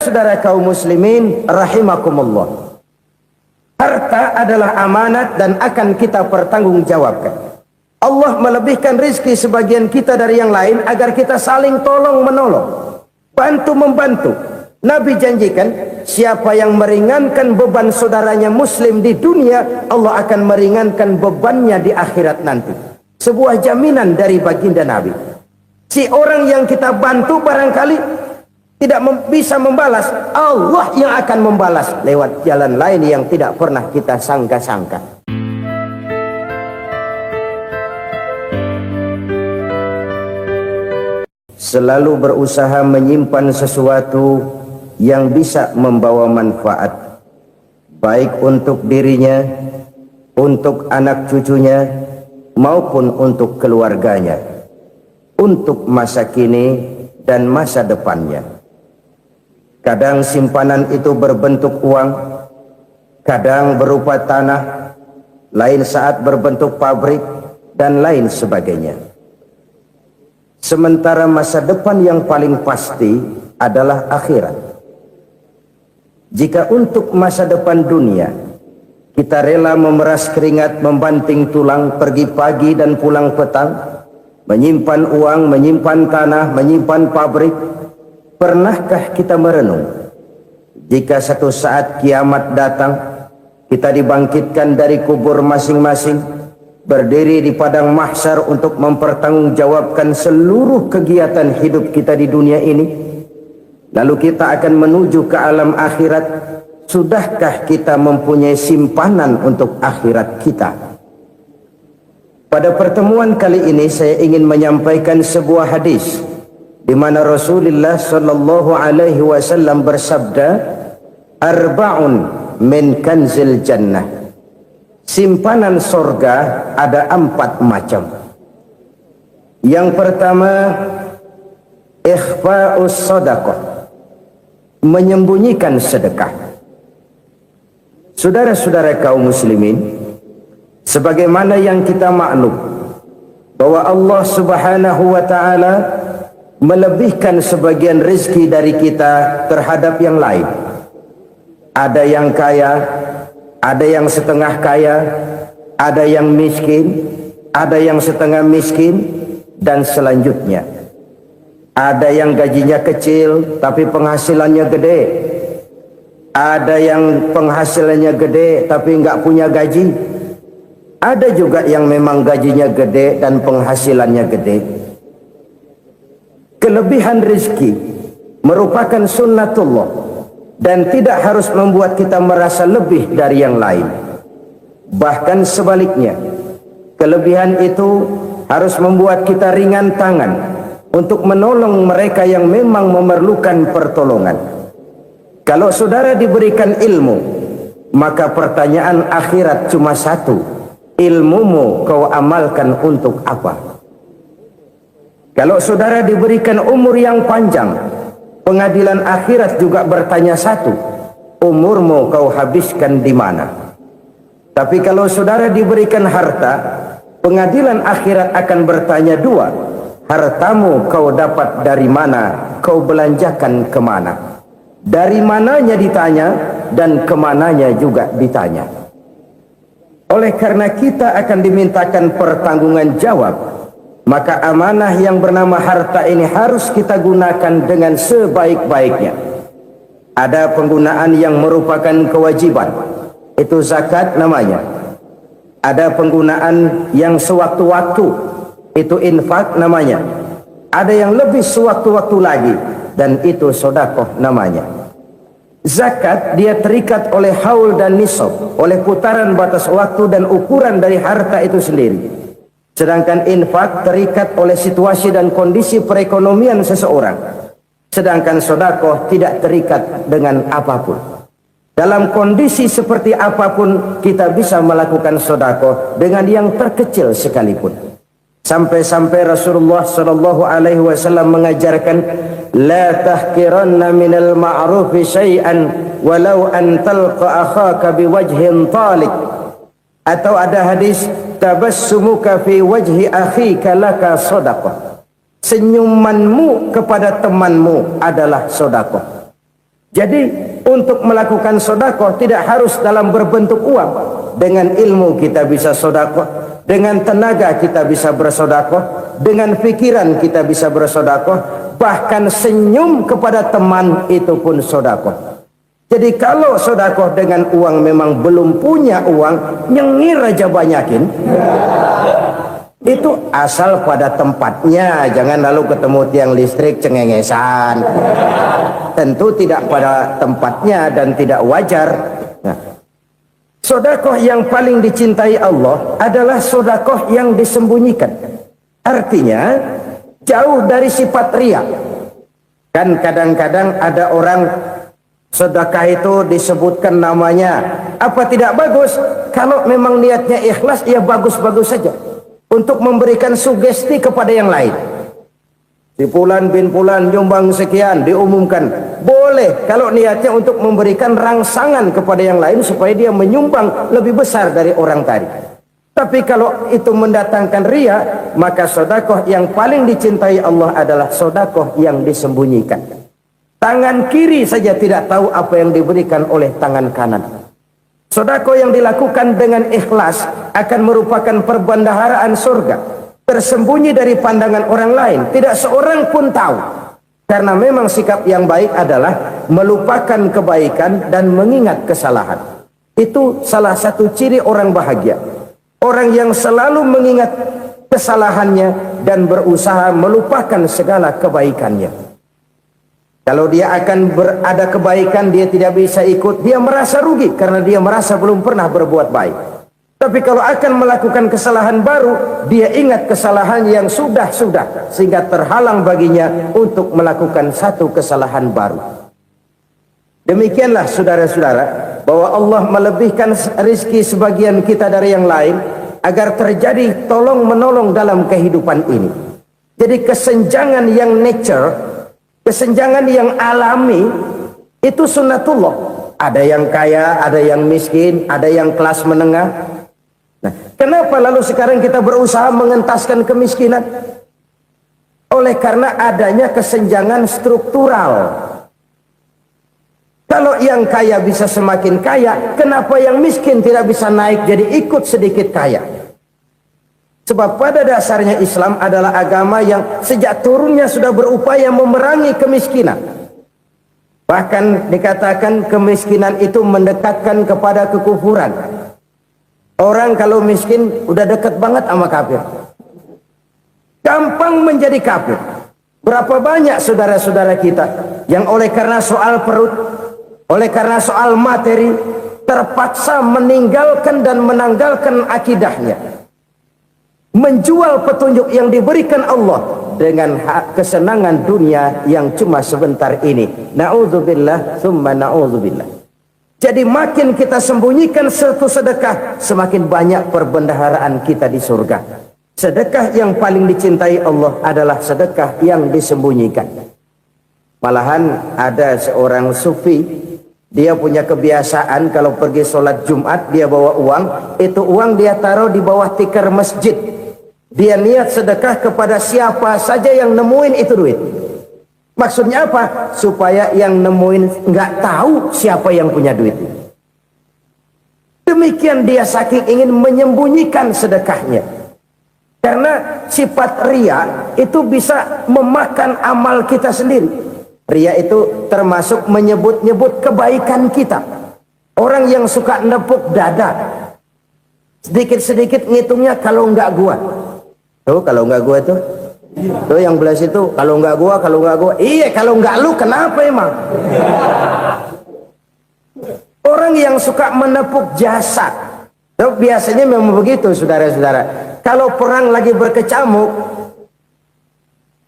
Saudara kaum muslimin rahimakumullah, harta adalah amanat dan akan kita pertanggungjawabkan. Allah melebihkan rizki sebagian kita dari yang lain agar kita saling tolong menolong, bantu membantu. Nabi janjikan, siapa yang meringankan beban saudaranya muslim di dunia, Allah akan meringankan bebannya di akhirat nanti. Sebuah jaminan dari baginda Nabi. Si orang yang kita bantu barangkali tidak bisa membalas, Allah yang akan membalas lewat jalan lain yang tidak pernah kita sangka-sangka. Selalu berusaha menyimpan sesuatu yang bisa membawa manfaat, baik untuk dirinya, untuk anak cucunya, maupun untuk keluarganya, untuk masa kini dan masa depannya. Kadang simpanan itu berbentuk uang, kadang berupa tanah, lain saat berbentuk pabrik, dan lain sebagainya. Sementara masa depan yang paling pasti adalah akhirat. Jika untuk masa depan dunia, kita rela memeras keringat, membanting tulang, pergi pagi dan pulang petang, menyimpan uang, menyimpan tanah, menyimpan pabrik, pernahkah kita merenung, jika satu saat kiamat datang, kita dibangkitkan dari kubur masing-masing, berdiri di padang mahsyar untuk mempertanggungjawabkan seluruh kegiatan hidup kita di dunia ini, lalu kita akan menuju ke alam akhirat. Sudahkah kita mempunyai simpanan untuk akhirat kita? Pada pertemuan kali ini saya ingin menyampaikan sebuah hadis di mana Rasulullah sallallahu alaihi wasallam bersabda, arba'un min kanzil jannah. Simpanan sorga ada 4 macam. Yang pertama, ikhfa'us sadaqah, menyembunyikan sedekah. Saudara-saudara kaum muslimin, sebagaimana yang kita maklum bahwa Allah Subhanahu wa taala melebihkan sebagian rezeki dari kita terhadap yang lain. Ada yang kaya, ada yang setengah kaya, ada yang miskin, ada yang setengah miskin, dan selanjutnya. Ada yang gajinya kecil tapi penghasilannya gede. Ada yang penghasilannya gede tapi nggak punya gaji. Ada juga yang memang gajinya gede dan penghasilannya gede. Kelebihan rezeki merupakan sunnatullah dan tidak harus membuat kita merasa lebih dari yang lain. Bahkan sebaliknya, kelebihan itu harus membuat kita ringan tangan untuk menolong mereka yang memang memerlukan pertolongan. Kalau saudara diberikan ilmu, maka pertanyaan akhirat cuma satu: ilmumu kau amalkan untuk apa? Kalau saudara diberikan umur yang panjang, pengadilan akhirat juga bertanya satu: umurmu kau habiskan di mana? Tapi kalau saudara diberikan harta, pengadilan akhirat akan bertanya dua: hartamu kau dapat dari mana? Kau belanjakan kemana? Dari mananya ditanya, dan kemananya juga ditanya. Oleh karena kita akan dimintakan pertanggungan jawab, maka amanah yang bernama harta ini harus kita gunakan dengan sebaik-baiknya. Ada penggunaan yang merupakan kewajiban, itu zakat namanya. Ada penggunaan yang sewaktu-waktu, itu infak namanya. Ada yang lebih sewaktu-waktu lagi, dan itu sedekah namanya. Zakat dia terikat oleh haul dan nisab, oleh putaran batas waktu dan ukuran dari harta itu sendiri. Sedangkan infak terikat oleh situasi dan kondisi perekonomian seseorang. Sedangkan sedekah tidak terikat dengan apapun. Dalam kondisi seperti apapun kita bisa melakukan sedekah dengan yang terkecil sekalipun. Sampai-sampai Rasulullah sallallahu alaihi wasallam mengajarkan, la tahqiranna minal ma'rufi syai'an walau an talqa akhaka biwajhin talik. Atau ada hadis, tabassumuka fi wajhi akhika laka sedekah. Senyumanmu kepada temanmu adalah sedekah. Jadi untuk melakukan sedekah tidak harus dalam berbentuk uang. Dengan ilmu kita bisa sedekah, dengan tenaga kita bisa bersedekah, dengan pikiran kita bisa bersedekah, bahkan senyum kepada teman itu pun sedekah. Jadi kalau sedekah dengan uang memang belum punya uang, nyengir aja banyakin. Itu asal pada tempatnya, jangan lalu ketemu tiang listrik cengengesan. Tentu tidak pada tempatnya dan tidak wajar. Nah, sedekah yang paling dicintai Allah adalah sedekah yang disembunyikan. Artinya jauh dari sifat riya. Kan kadang-kadang ada orang sedekah itu disebutkan namanya. Apa tidak bagus? Kalau memang niatnya ikhlas, ya bagus-bagus saja. Untuk memberikan sugesti kepada yang lain. Si Fulan bin Fulan nyumbang sekian, diumumkan. Boleh kalau niatnya untuk memberikan rangsangan kepada yang lain supaya dia menyumbang lebih besar dari orang tadi. Tapi kalau itu mendatangkan riya, maka sedekah yang paling dicintai Allah adalah sedekah yang disembunyikan. Tangan kiri saja tidak tahu apa yang diberikan oleh tangan kanan. Sedekah yang dilakukan dengan ikhlas akan merupakan perbendaharaan surga, tersembunyi dari pandangan orang lain, tidak seorang pun tahu. Karena memang sikap yang baik adalah melupakan kebaikan dan mengingat kesalahan. Itu salah satu ciri orang bahagia. Orang yang selalu mengingat kesalahannya dan berusaha melupakan segala kebaikannya. Kalau dia akan berada kebaikan, dia tidak bisa ikut, dia merasa rugi karena dia merasa belum pernah berbuat baik. Tapi kalau akan melakukan kesalahan baru, dia ingat kesalahan yang sudah-sudah, sehingga terhalang baginya untuk melakukan satu kesalahan baru. Demikianlah saudara-saudara, bahwa Allah melebihkan rizki sebagian kita dari yang lain, agar terjadi tolong-menolong dalam kehidupan ini. Jadi kesenjangan yang nature, kesenjangan yang alami, itu sunnatullah. Ada yang kaya, ada yang miskin, ada yang kelas menengah. Nah, kenapa lalu sekarang kita berusaha mengentaskan kemiskinan? Oleh karena adanya kesenjangan struktural. Kalau yang kaya bisa semakin kaya, kenapa yang miskin tidak bisa naik jadi ikut sedikit kaya? Sebab pada dasarnya Islam adalah agama yang sejak turunnya sudah berupaya memerangi kemiskinan. Bahkan dikatakan kemiskinan itu mendekatkan kepada kekufuran. Orang kalau miskin udah dekat banget sama kafir. Gampang menjadi kafir. Berapa banyak saudara-saudara kita yang oleh karena soal perut, oleh karena soal materi, terpaksa meninggalkan dan menanggalkan akidahnya. Menjual petunjuk yang diberikan Allah dengan kesenangan dunia yang cuma sebentar ini. Na'udzubillah, thumma na'udzubillah. Jadi makin kita sembunyikan satu sedekah, semakin banyak perbendaharaan kita di surga. Sedekah yang paling dicintai Allah adalah sedekah yang disembunyikan. Malahan ada seorang sufi, dia punya kebiasaan kalau pergi sholat Jumat dia bawa uang, itu uang dia taruh di bawah tikar masjid. Dia niat sedekah kepada siapa saja yang nemuin itu duit. Maksudnya apa? Supaya yang nemuin nggak tahu siapa yang punya duit. Demikian dia saking ingin menyembunyikan sedekahnya. Karena sifat riya itu bisa memakan amal kita sendiri. Riya itu termasuk menyebut-nyebut kebaikan kita. Orang yang suka nepuk dada, sedikit-sedikit ngitungnya kalau nggak gua. Tuh kalau nggak gua tuh yang belah situ, kalau nggak gua, iya kalau nggak lu kenapa emang? Orang yang suka menepuk jasad, tuh biasanya memang begitu saudara-saudara. Kalau perang lagi berkecamuk,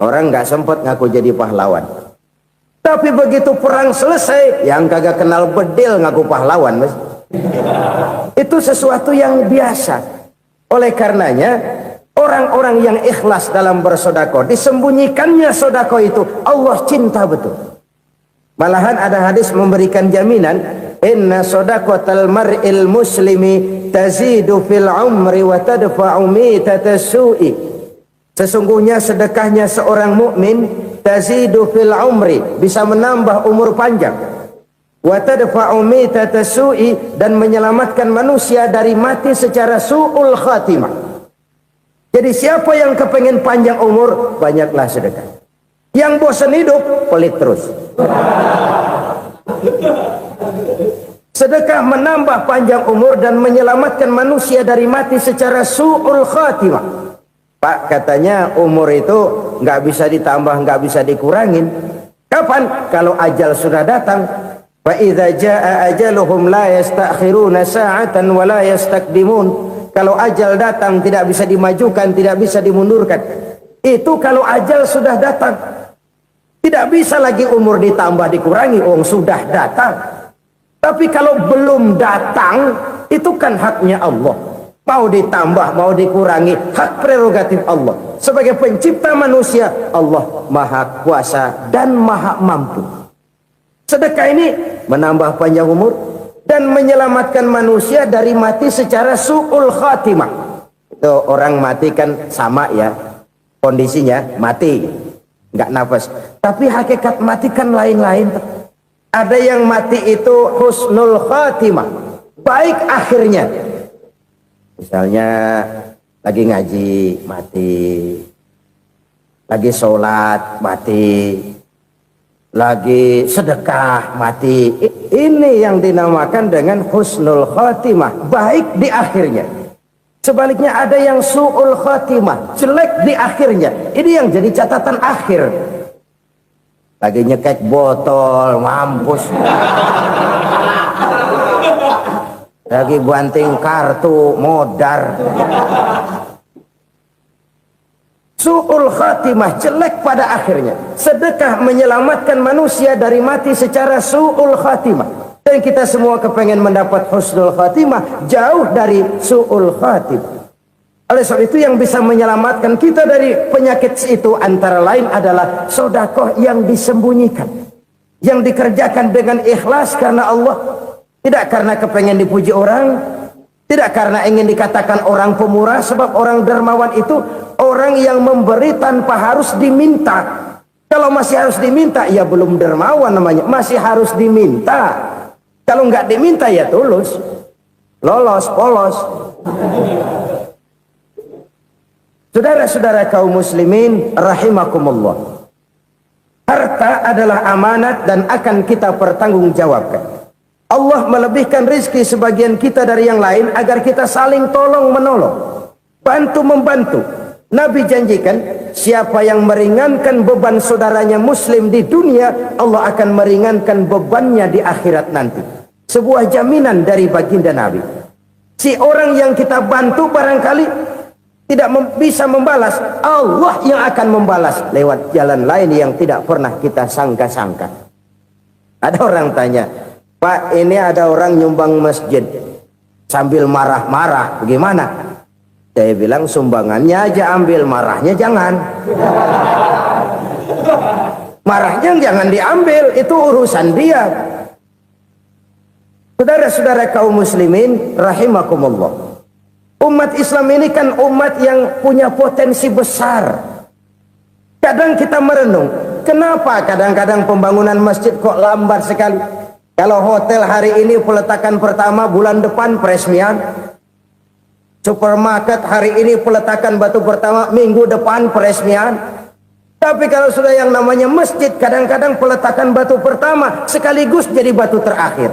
orang nggak sempat ngaku jadi pahlawan. Tapi begitu perang selesai, yang kagak kenal bedil ngaku pahlawan, mas. Itu sesuatu yang biasa. Oleh karenanya, orang-orang yang ikhlas dalam bersedekah, disembunyikannya sedekah itu, Allah cinta betul. Malahan ada hadis memberikan jaminan, inna sedaqatal mar'il muslimi tazidu fil umri wa tadfa'u mitatas su'i. Sesungguhnya sedekahnya seorang mukmin tazidu fil umri, bisa menambah umur panjang, wa tadfa'u mitata su'i, dan menyelamatkan manusia dari mati secara su'ul khatimah. Jadi siapa yang kepengen panjang umur, banyaklah sedekah. Yang bosan hidup, pelit terus. Sedekah menambah panjang umur dan menyelamatkan manusia dari mati secara su'ul khatimah. Pak, katanya umur itu nggak bisa ditambah, nggak bisa dikurangin. Kapan? Kalau ajal sudah datang. Fa idza jaa ajaluhum la yastakhiruna sa'atan wa la yastaqdimun. Kalau ajal datang tidak bisa dimajukan, tidak bisa dimundurkan. Itu kalau ajal sudah datang. Tidak bisa lagi umur ditambah dikurangi, sudah datang. Tapi kalau belum datang, itu kan haknya Allah. Mau ditambah, mau dikurangi, hak prerogatif Allah. Sebagai pencipta manusia, Allah Maha Kuasa dan Maha Mampu. Sedekah ini menambah panjang umur dan menyelamatkan manusia dari mati secara su'ul khatimah. Itu orang mati kan sama ya, kondisinya mati, nggak nafas. Tapi hakikat mati kan lain-lain. Ada yang mati itu husnul khatimah, baik akhirnya. Misalnya lagi ngaji mati, lagi sholat mati, lagi sedekah mati. Ini yang dinamakan dengan husnul khatimah, baik di akhirnya. Sebaliknya ada yang su'ul khatimah, jelek di akhirnya. Ini yang jadi catatan akhir. Lagi nyekek botol, mampus. Lagi banting kartu, modar. Su'ul khatimah, jelek pada akhirnya. Sedekah menyelamatkan manusia dari mati secara su'ul khatimah. Dan kita semua kepengen mendapat husnul khatimah, jauh dari su'ul khatimah. Oleh sebab itu yang bisa menyelamatkan kita dari penyakit itu antara lain adalah sedekah yang disembunyikan, yang dikerjakan dengan ikhlas karena Allah, tidak karena kepengen dipuji orang, tidak karena ingin dikatakan orang pemurah. Sebab orang dermawan itu orang yang memberi tanpa harus diminta. Kalau masih harus diminta, ya belum dermawan namanya, masih harus diminta. Kalau nggak diminta ya tulus, lolos, polos. Saudara-saudara kaum muslimin rahimakumullah, harta adalah amanat dan akan kita pertanggungjawabkan. Allah melebihkan rizki sebagian kita dari yang lain agar kita saling tolong menolong, bantu membantu. Nabi janjikan, siapa yang meringankan beban saudaranya muslim di dunia, Allah akan meringankan bebannya di akhirat nanti. Sebuah jaminan dari baginda Nabi. Si orang yang kita bantu barangkali tidak bisa membalas, Allah yang akan membalas lewat jalan lain yang tidak pernah kita sangka-sangka. Ada orang tanya, Pak, ini ada orang nyumbang masjid sambil marah-marah, bagaimana? Saya bilang, sumbangannya aja ambil, marahnya jangan. Marahnya jangan diambil, itu urusan dia. Saudara-saudara kaum muslimin rahimakumullah, umat Islam ini kan umat yang punya potensi besar. Kadang kita merenung, kenapa kadang-kadang pembangunan masjid kok lambat sekali? Kalau hotel hari ini peletakan pertama, bulan depan peresmian. Supermarket hari ini peletakan batu pertama, minggu depan peresmian. Tapi kalau sudah yang namanya masjid, kadang-kadang peletakan batu pertama sekaligus jadi batu terakhir.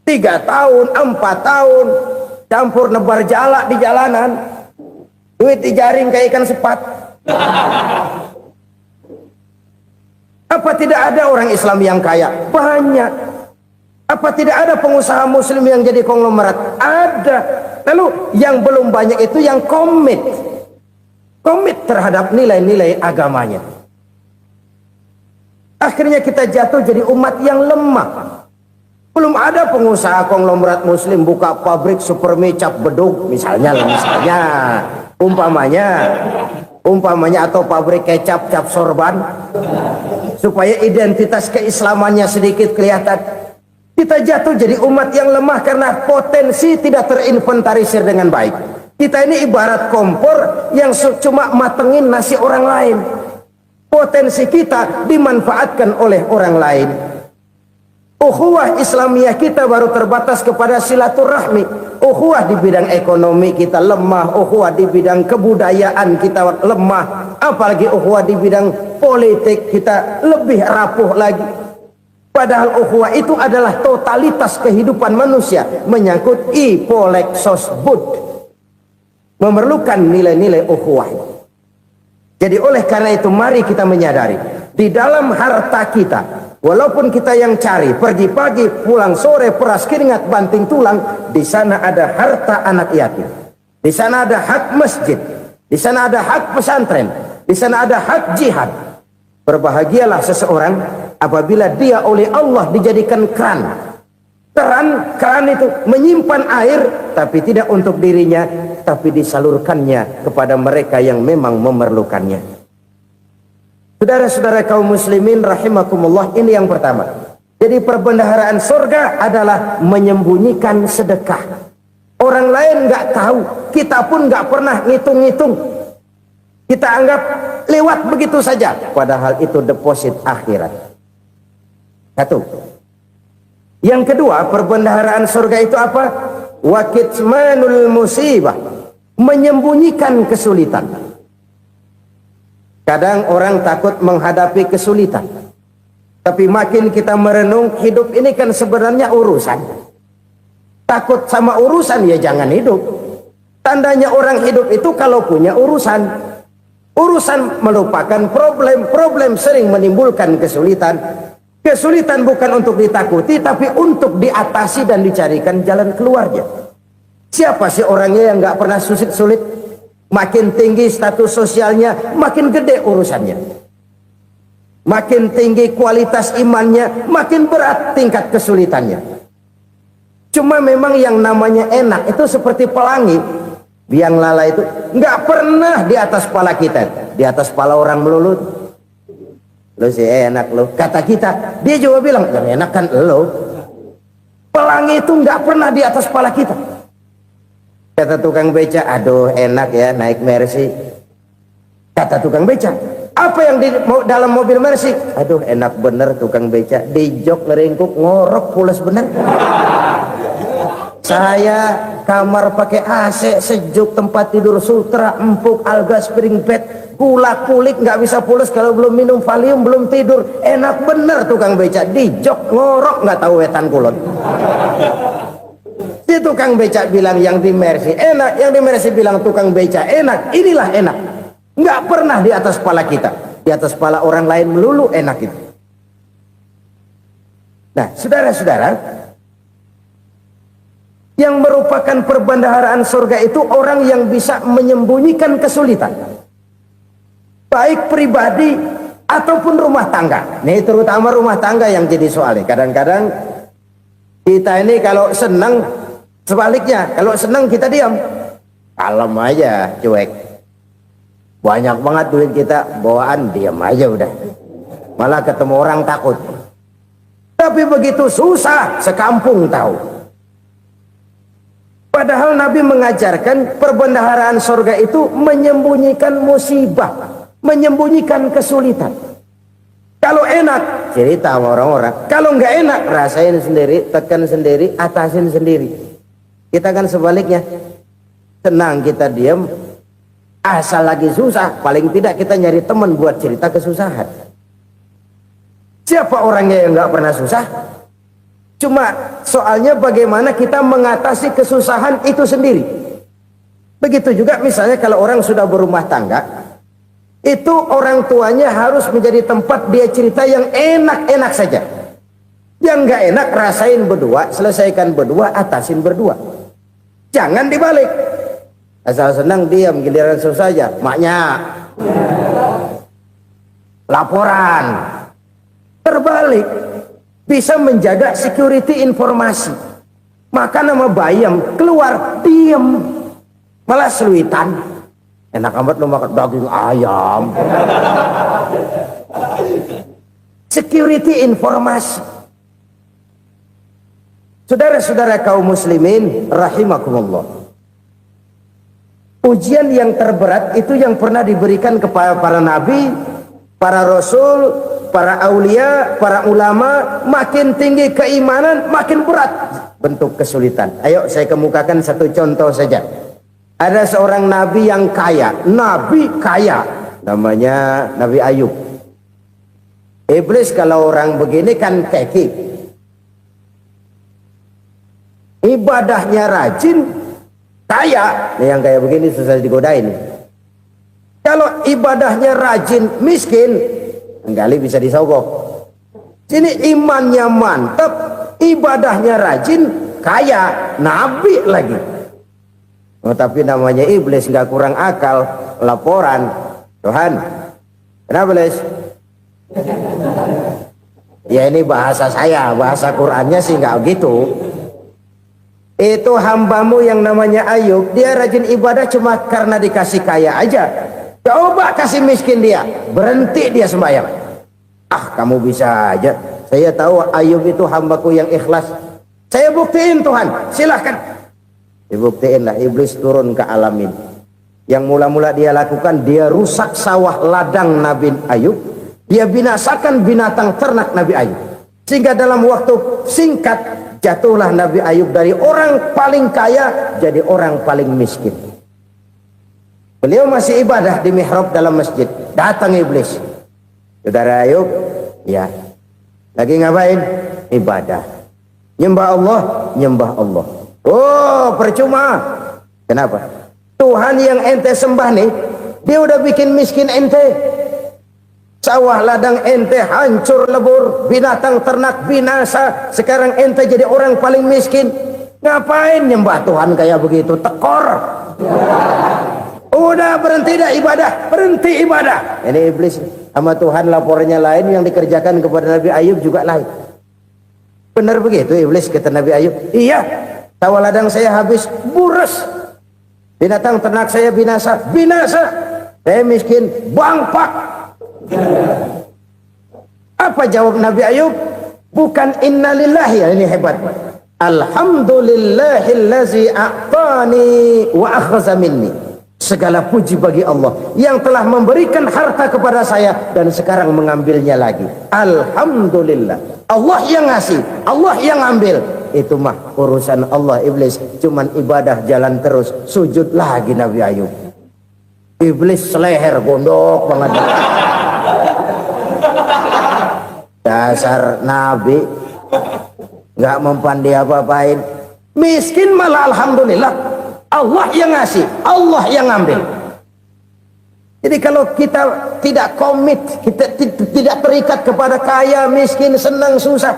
3 tahun, 4 tahun, campur nebar jalak di jalanan, duit dijaring kayak ikan sepat. Apa tidak ada orang Islam yang kaya? Banyak. Apa tidak ada pengusaha muslim yang jadi konglomerat? Ada. Lalu yang belum banyak itu yang komit terhadap nilai-nilai agamanya. Akhirnya kita jatuh jadi umat yang lemah. Belum ada pengusaha konglomerat muslim buka pabrik supermi cap beduk misalnya umpamanya atau pabrik kecap cap sorban supaya identitas keislamannya sedikit kelihatan. Kita jatuh jadi umat yang lemah karena potensi tidak terinventarisir dengan baik. Kita ini ibarat kompor yang cuma matengin nasi orang lain. potensi kita dimanfaatkan oleh orang lain. Ukhuwah Islamiyah kita baru terbatas kepada silaturahmi. Ukhuwah di bidang ekonomi kita lemah, ukhuwah di bidang kebudayaan kita lemah, apalagi ukhuwah di bidang politik kita lebih rapuh lagi. Padahal ukhuwah itu adalah totalitas kehidupan manusia, menyangkut ipolek sosbud, memerlukan nilai-nilai ukhuwah. Jadi oleh karena itu mari kita menyadari di dalam harta kita, walaupun kita yang cari, pergi pagi, pulang sore, peras keringat, banting tulang, di sana ada harta anak yatim. Di sana ada hak masjid. Di sana ada hak pesantren. Di sana ada hak jihad. Berbahagialah seseorang apabila dia oleh Allah dijadikan keran. Keran itu menyimpan air, tapi tidak untuk dirinya, tapi disalurkannya kepada mereka yang memang memerlukannya. Saudara-saudara kaum muslimin rahimakumullah, ini yang pertama. Jadi perbendaharaan surga adalah menyembunyikan sedekah. Orang lain nggak tahu, kita pun nggak pernah ngitung-ngitung. Kita anggap lewat begitu saja, padahal itu deposit akhirat. Satu. Yang kedua, perbendaharaan surga itu apa? Wa kitmanul musibah, menyembunyikan kesulitan. Kadang orang takut menghadapi kesulitan. Tapi makin kita merenung, hidup ini kan sebenarnya urusan. Takut sama urusan, ya jangan hidup. Tandanya orang hidup itu kalau punya urusan. Urusan melupakan problem. Problem sering menimbulkan kesulitan. Kesulitan bukan untuk ditakuti, tapi untuk diatasi dan dicarikan jalan keluarnya. Siapa sih orangnya yang nggak pernah sulit-sulit? Makin tinggi status sosialnya, makin gede urusannya. Makin tinggi kualitas imannya, makin berat tingkat kesulitannya. Cuma memang yang namanya enak itu seperti pelangi. Biang lala itu nggak pernah di atas kepala kita, di atas kepala orang melulu. Lo sih enak lo, kata kita. Dia juga bilang yang enak kan lo. Pelangi itu nggak pernah di atas kepala kita. Kata tukang beca, aduh enak ya naik Mercy. Kata tukang beca, apa yang di dalam mobil Mercy? Aduh enak bener tukang beca, di jok ngeringkuk ngorok pulas bener. Saya kamar pakai AC, sejuk, tempat tidur sutra, empuk, alga, spring bed, kulak kulik, nggak bisa pulas kalau belum minum Valium, belum tidur. Enak bener tukang beca, di jok ngorok nggak tahu wetan kulon. Si tukang beca bilang yang di Mercy enak, yang di Mercy bilang tukang beca enak. Inilah enak, nggak pernah di atas kepala kita, di atas kepala orang lain melulu enak itu. Nah, saudara-saudara, yang merupakan perbendaharaan surga itu orang yang bisa menyembunyikan kesulitan, baik pribadi ataupun rumah tangga. Nih terutama rumah tangga yang jadi soalnya. Kadang-kadang kita ini kalau senang, sebaliknya kalau senang kita diam, kalem aja, cuek. Banyak banget duit kita bawaan, diam aja udah. Malah ketemu orang takut. Tapi begitu susah, sekampung tahu. Padahal Nabi mengajarkan perbendaharaan surga itu menyembunyikan musibah, menyembunyikan kesulitan. Kalau enak, cerita sama orang-orang. Kalau nggak enak, rasain sendiri, tekan sendiri, atasin sendiri. Kita kan sebaliknya, senang kita diam, asal lagi susah, paling tidak kita nyari teman buat cerita kesusahan. Siapa orangnya yang nggak pernah susah? Cuma soalnya bagaimana kita mengatasi kesusahan itu sendiri. Begitu juga misalnya kalau orang sudah berumah tangga, itu orang tuanya harus menjadi tempat dia cerita yang enak-enak saja. Yang nggak enak rasain berdua, selesaikan berdua, atasin berdua. Jangan dibalik. Asal senang diam, giliran susah saja. Maknya laporan. Terbalik. Bisa menjaga security informasi. Maka nama bayam keluar diem, malah seluitan. Enak amat lu makan daging ayam. Security informasi. Saudara-saudara kaum muslimin rahimakumullah, ujian yang terberat itu yang pernah diberikan kepada para nabi para rasul, para aulia, para ulama, makin tinggi keimanan, makin berat bentuk kesulitan. Ayo saya kemukakan satu contoh saja. Ada seorang nabi yang kaya, nabi kaya, namanya Nabi Ayub. Iblis kalau orang begini kan keki, ibadahnya rajin, kaya. Yang kayak begini susah digodain. Kalau ibadahnya rajin, miskin, kali bisa disogok. Sini imannya mantap, ibadahnya rajin, kaya, nabi lagi. Oh, tapi namanya iblis nggak kurang akal. Laporan, Tuhan, kenapa Les? Ya ini bahasa saya, bahasa Qurannya sih nggak gitu. Itu hambamu yang namanya Ayub, dia rajin ibadah cuma karena dikasih kaya aja. Coba kasih miskin dia, berhenti dia sembahyang. Ah, kamu bisa aja. Saya tahu Ayub itu hambaku yang ikhlas. Saya buktiin Tuhan, silahkan. Dibuktiin lah, iblis turun ke alamin. Yang mula-mula dia lakukan, dia rusak sawah ladang Nabi Ayub. Dia binasakan binatang ternak Nabi Ayub. Sehingga dalam waktu singkat, jatuhlah Nabi Ayub dari orang paling kaya, jadi orang paling miskin. Beliau masih ibadah di mihrab dalam masjid. Datang iblis. Saudara Ayub, ya. Lagi ngapain? Ibadah. Nyembah Allah, nyembah Allah. Oh, percuma. Kenapa? Tuhan yang ente sembah nih, dia udah bikin miskin ente. Sawah ladang ente hancur lebur, binatang ternak binasa. Sekarang ente jadi orang paling miskin. Ngapain nyembah Tuhan kayak begitu? Tekor. Udah berhenti dah ibadah, berhenti ibadah. Ini iblis sama Tuhan laporannya lain, yang dikerjakan kepada Nabi Ayub juga lain. Benar begitu iblis, kata Nabi Ayub. Iya, sawah ladang saya habis, buras. Binatang ternak saya binasa, binasa. Saya miskin, bangpak. Apa jawab Nabi Ayub? Bukan innalillahi, ya, ini hebat. Alhamdulillahillazi a'tani wa akhza minni. Segala puji bagi Allah yang telah memberikan harta kepada saya dan sekarang mengambilnya lagi. Alhamdulillah. Allah yang ngasih, Allah yang ambil. Itu mah urusan Allah. Iblis cuman ibadah jalan terus, sujud lagi Nabi Ayub. Iblis seleher gondok banget. Dasar Nabi nggak mempan dia apa-apain. Miskin malah alhamdulillah. Allah yang ngasih, Allah yang ambil. Jadi kalau kita tidak komit, kita tidak terikat kepada kaya, miskin, senang, susah,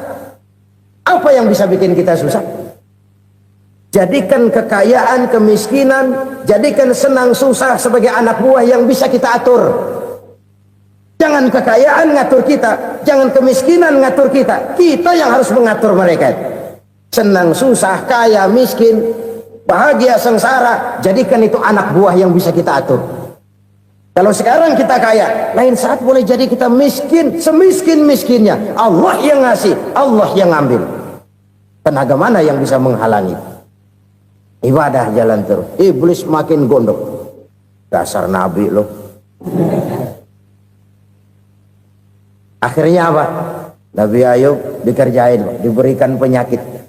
apa yang bisa bikin kita susah? Jadikan kekayaan, kemiskinan, jadikan senang, susah sebagai anak buah yang bisa kita atur. Jangan kekayaan ngatur kita, jangan kemiskinan ngatur kita. Kita yang harus mengatur mereka. Senang, susah, kaya, miskin, bahagia, sengsara, jadikan itu anak buah yang bisa kita atur. Kalau sekarang kita kaya, lain saat boleh jadi kita miskin, semiskin-miskinnya. Allah yang ngasih, Allah yang ambil. Tenaga mana yang bisa menghalangi? Ibadah jalan terus. Iblis makin gondok. Dasar Nabi loh. Akhirnya apa? Nabi Ayub dikerjain, diberikan penyakit.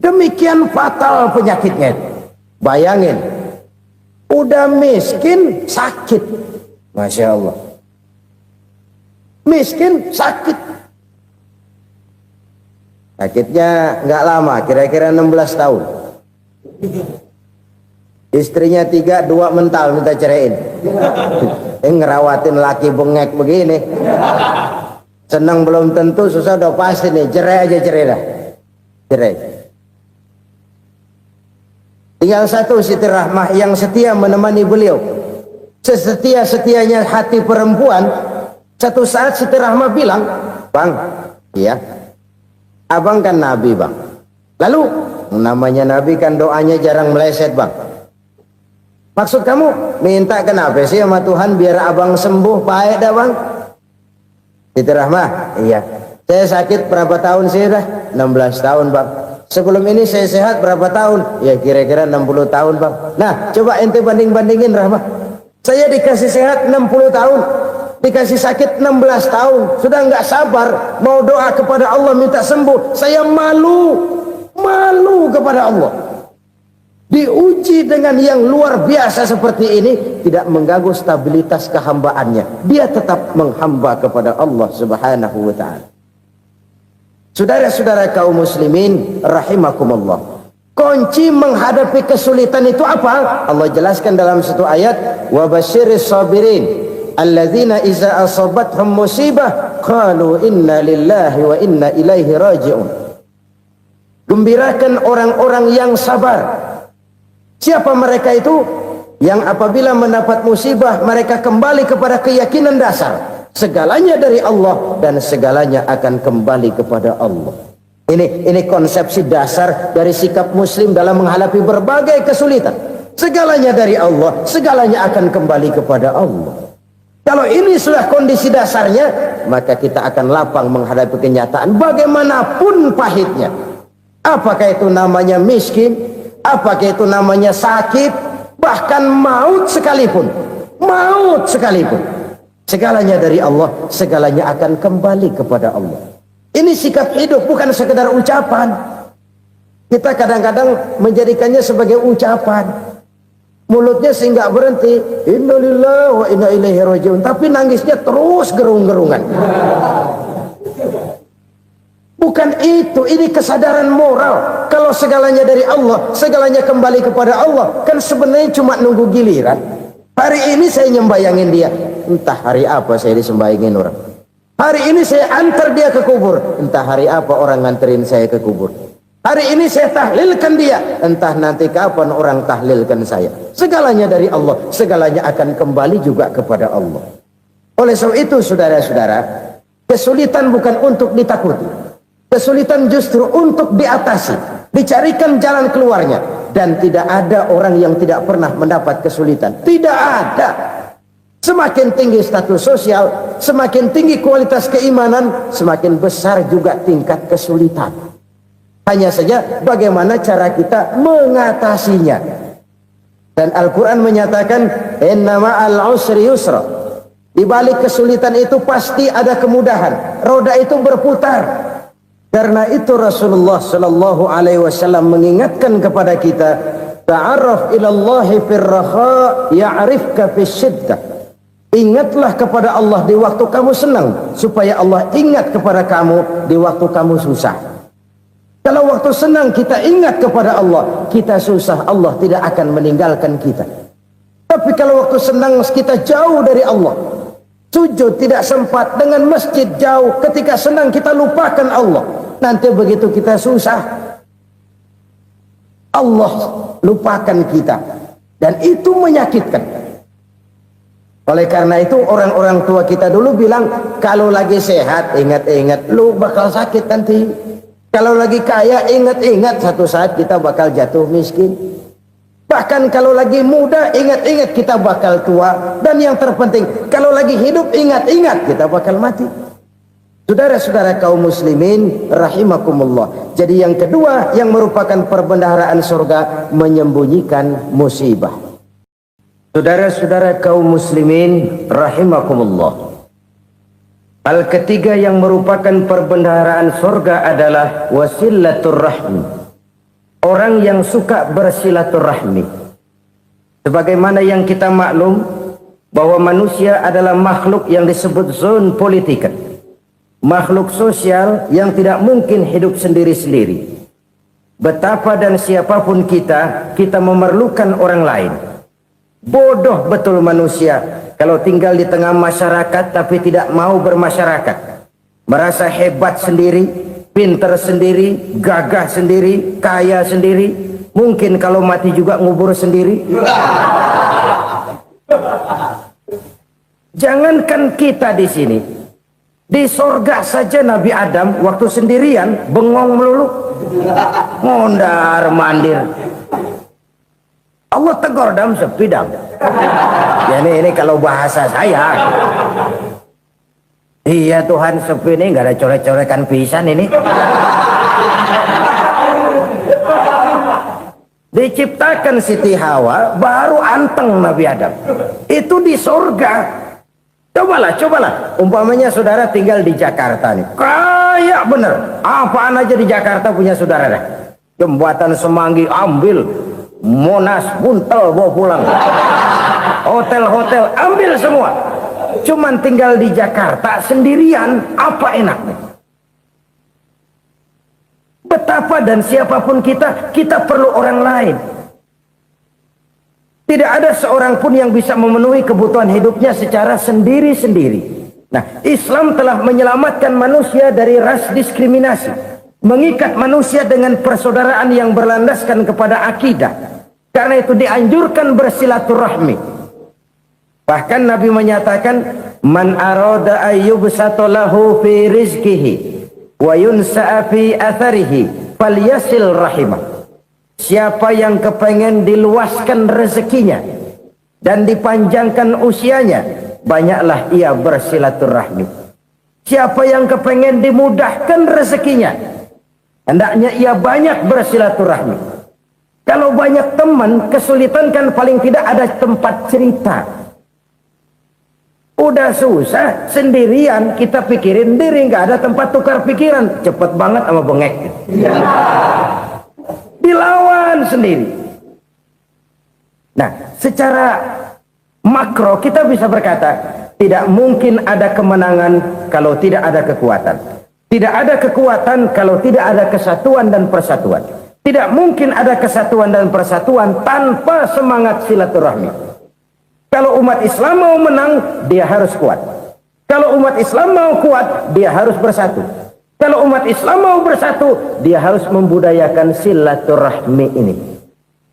Demikian fatal penyakitnya. Bayangin, udah miskin sakit. Masya Allah. Miskin sakit. Sakitnya nggak lama, kira-kira 16 tahun. Istrinya 3, 2 mental minta ceraiin. Ngerawatin laki bengek begini. Senang belum tentu, susah udah pasti nih. Cerai aja, cerai dah. Cerai. Tinggal satu Siti Rahmah yang setia menemani beliau. Sesetia-setianya hati perempuan. Satu saat Siti Rahmah bilang, "Bang, iya, abang kan Nabi, Bang. Lalu, namanya Nabi kan doanya jarang meleset, Bang. Maksud kamu minta kenapa sih sama Tuhan biar abang sembuh, baik dah, Bang?" Siti Rahmah, iya. Saya sakit berapa tahun sih dah? 16 tahun, Bang. Sebelum ini saya sehat berapa tahun? Ya kira-kira 60 tahun, Bang. Nah, coba ente banding-bandingin, Rahmah. Saya dikasih sehat 60 tahun. dikasih sakit 16 tahun, sudah nggak sabar mau doa kepada Allah minta sembuh. Saya malu kepada Allah. Diuji dengan yang luar biasa seperti ini, tidak mengganggu stabilitas kehambaannya. Dia tetap menghamba kepada Allah Subhanahu wa ta'ala. Saudara-saudara kaum muslimin rahimakumullah, kunci menghadapi kesulitan itu apa? Allah jelaskan dalam satu ayat, wa basyiris sabirin alladzina iza asabathum musibah qalu inna lillahi wa inna ilaihi raji'un. Gembirakan orang-orang yang sabar. Siapa mereka itu? Yang apabila mendapat musibah mereka kembali kepada keyakinan dasar, segalanya dari Allah dan segalanya akan kembali kepada Allah. Ini konsepsi dasar dari sikap muslim dalam menghadapi berbagai kesulitan. Segalanya dari Allah, segalanya akan kembali kepada Allah. Kalau ini sudah kondisi dasarnya, maka kita akan lapang menghadapi kenyataan bagaimanapun pahitnya. Apakah itu namanya miskin, apakah itu namanya sakit, bahkan maut sekalipun. Segalanya dari Allah, segalanya akan kembali kepada Allah. Ini sikap hidup, bukan sekedar ucapan. Kita kadang-kadang menjadikannya sebagai ucapan. Mulutnya sih nggak berhenti, innalillahi wa inna ilaihi raji'un, tapi nangisnya terus gerung-gerungan. Bukan itu, ini kesadaran moral. Kalau segalanya dari Allah, segalanya kembali kepada Allah, kan sebenarnya cuma nunggu giliran. Hari ini saya nyembayangin dia, entah hari apa saya disembayangin orang. Hari ini saya antar dia ke kubur, entah hari apa orang nganterin saya ke kubur. Hari ini saya tahlilkan dia, entah nanti kapan orang tahlilkan saya. Segalanya dari Allah, segalanya akan kembali juga kepada Allah. Oleh sebab itu saudara-saudara, kesulitan bukan untuk ditakuti. Kesulitan justru untuk diatasi, dicarikan jalan keluarnya. Dan tidak ada orang yang tidak pernah mendapat kesulitan. Tidak ada. Semakin tinggi status sosial, semakin tinggi kualitas keimanan, semakin besar juga tingkat kesulitan. Hanya saja bagaimana cara kita mengatasinya. Dan Al-Quran menyatakan, inna ma'al usri yusra. Di balik kesulitan itu pasti ada kemudahan. Roda itu berputar. Karena itu Rasulullah sallallahu alaihi wasallam mengingatkan kepada kita, ta'arraf ilallahi fir raha ya'rifka fis syiddah. Ingatlah kepada Allah di waktu kamu senang, supaya Allah ingat kepada kamu di waktu kamu susah. Kalau waktu senang kita ingat kepada Allah, kita susah, Allah tidak akan meninggalkan kita. Tapi kalau waktu senang kita jauh dari Allah, sujud tidak sempat, dengan masjid jauh, ketika senang kita lupakan Allah. Nanti begitu kita susah, Allah lupakan kita. Dan itu menyakitkan. Oleh karena itu orang-orang tua kita dulu bilang, kalau lagi sehat ingat-ingat lu bakal sakit nanti. Kalau lagi kaya ingat-ingat satu saat kita bakal jatuh miskin. Bahkan kalau lagi muda ingat-ingat kita bakal tua. Dan yang terpenting, kalau lagi hidup ingat-ingat kita bakal mati. Saudara-saudara kaum muslimin rahimakumullah. Jadi yang kedua yang merupakan perbendaharaan surga, menyembunyikan musibah. Saudara-saudara kaum muslimin rahimakumullah. Hal ketiga yang merupakan perbendaharaan surga adalah wasilatur rahmi. Orang yang suka bersilaturahmi. Sebagaimana yang kita maklum bahwa manusia adalah makhluk yang disebut zon politika. Makhluk sosial yang tidak mungkin hidup sendiri-sendiri. Betapa dan siapapun kita memerlukan orang lain. Bodoh betul manusia kalau tinggal di tengah masyarakat tapi tidak mau bermasyarakat. Merasa hebat sendiri, pintar sendiri, gagah sendiri, kaya sendiri. Mungkin kalau mati juga ngubur sendiri. Jangankan kita di sini, di sorga saja Nabi Adam waktu sendirian bengong melulu, mondar mandir. Allah tegur dam sepi dam. Ya ini kalau bahasa saya. Iya Tuhan, sepi ini nggak ada coret-coretan pisan ini. Diciptakan Siti Hawa baru anteng Nabi Adam. Itu di sorga. Cobalah. Umpamanya saudara tinggal di Jakarta nih. Kayak bener. Apaan aja di Jakarta punya saudara dah. Jembatan Semanggi ambil. Monas, Buntel bawa pulang. Hotel-hotel ambil semua. Cuman tinggal di Jakarta sendirian. Apa enaknya? Betapa dan siapapun kita perlu orang lain. Tidak ada seorang pun yang bisa memenuhi kebutuhan hidupnya secara sendiri-sendiri. Nah, Islam telah menyelamatkan manusia dari ras diskriminasi, mengikat manusia dengan persaudaraan yang berlandaskan kepada akidah. Karena itu dianjurkan bersilaturahmi. Bahkan Nabi menyatakan, "Man arada ayyubsata lahu fi rizqihi wa yunsa'a fi atharihi falyasil rahimah." Siapa yang kepengen diluaskan rezekinya dan dipanjangkan usianya, banyaklah ia bersilaturahmi. Siapa yang kepengen dimudahkan rezekinya, hendaknya ia banyak bersilaturahmi. Kalau banyak teman, kesulitan kan paling tidak ada tempat cerita. Udah susah, sendirian kita pikirin diri, nggak ada tempat tukar pikiran. Cepet banget sama bengek. Dilawan sendiri. Nah, secara makro kita bisa berkata, tidak mungkin ada kemenangan kalau tidak ada kekuatan. Tidak ada kekuatan kalau tidak ada kesatuan dan persatuan. Tidak mungkin ada kesatuan dan persatuan tanpa semangat silaturahmi. Kalau umat Islam mau menang, dia harus kuat. Kalau umat Islam mau kuat, dia harus bersatu. Kalau umat Islam mau bersatu, dia harus membudayakan silaturahmi ini.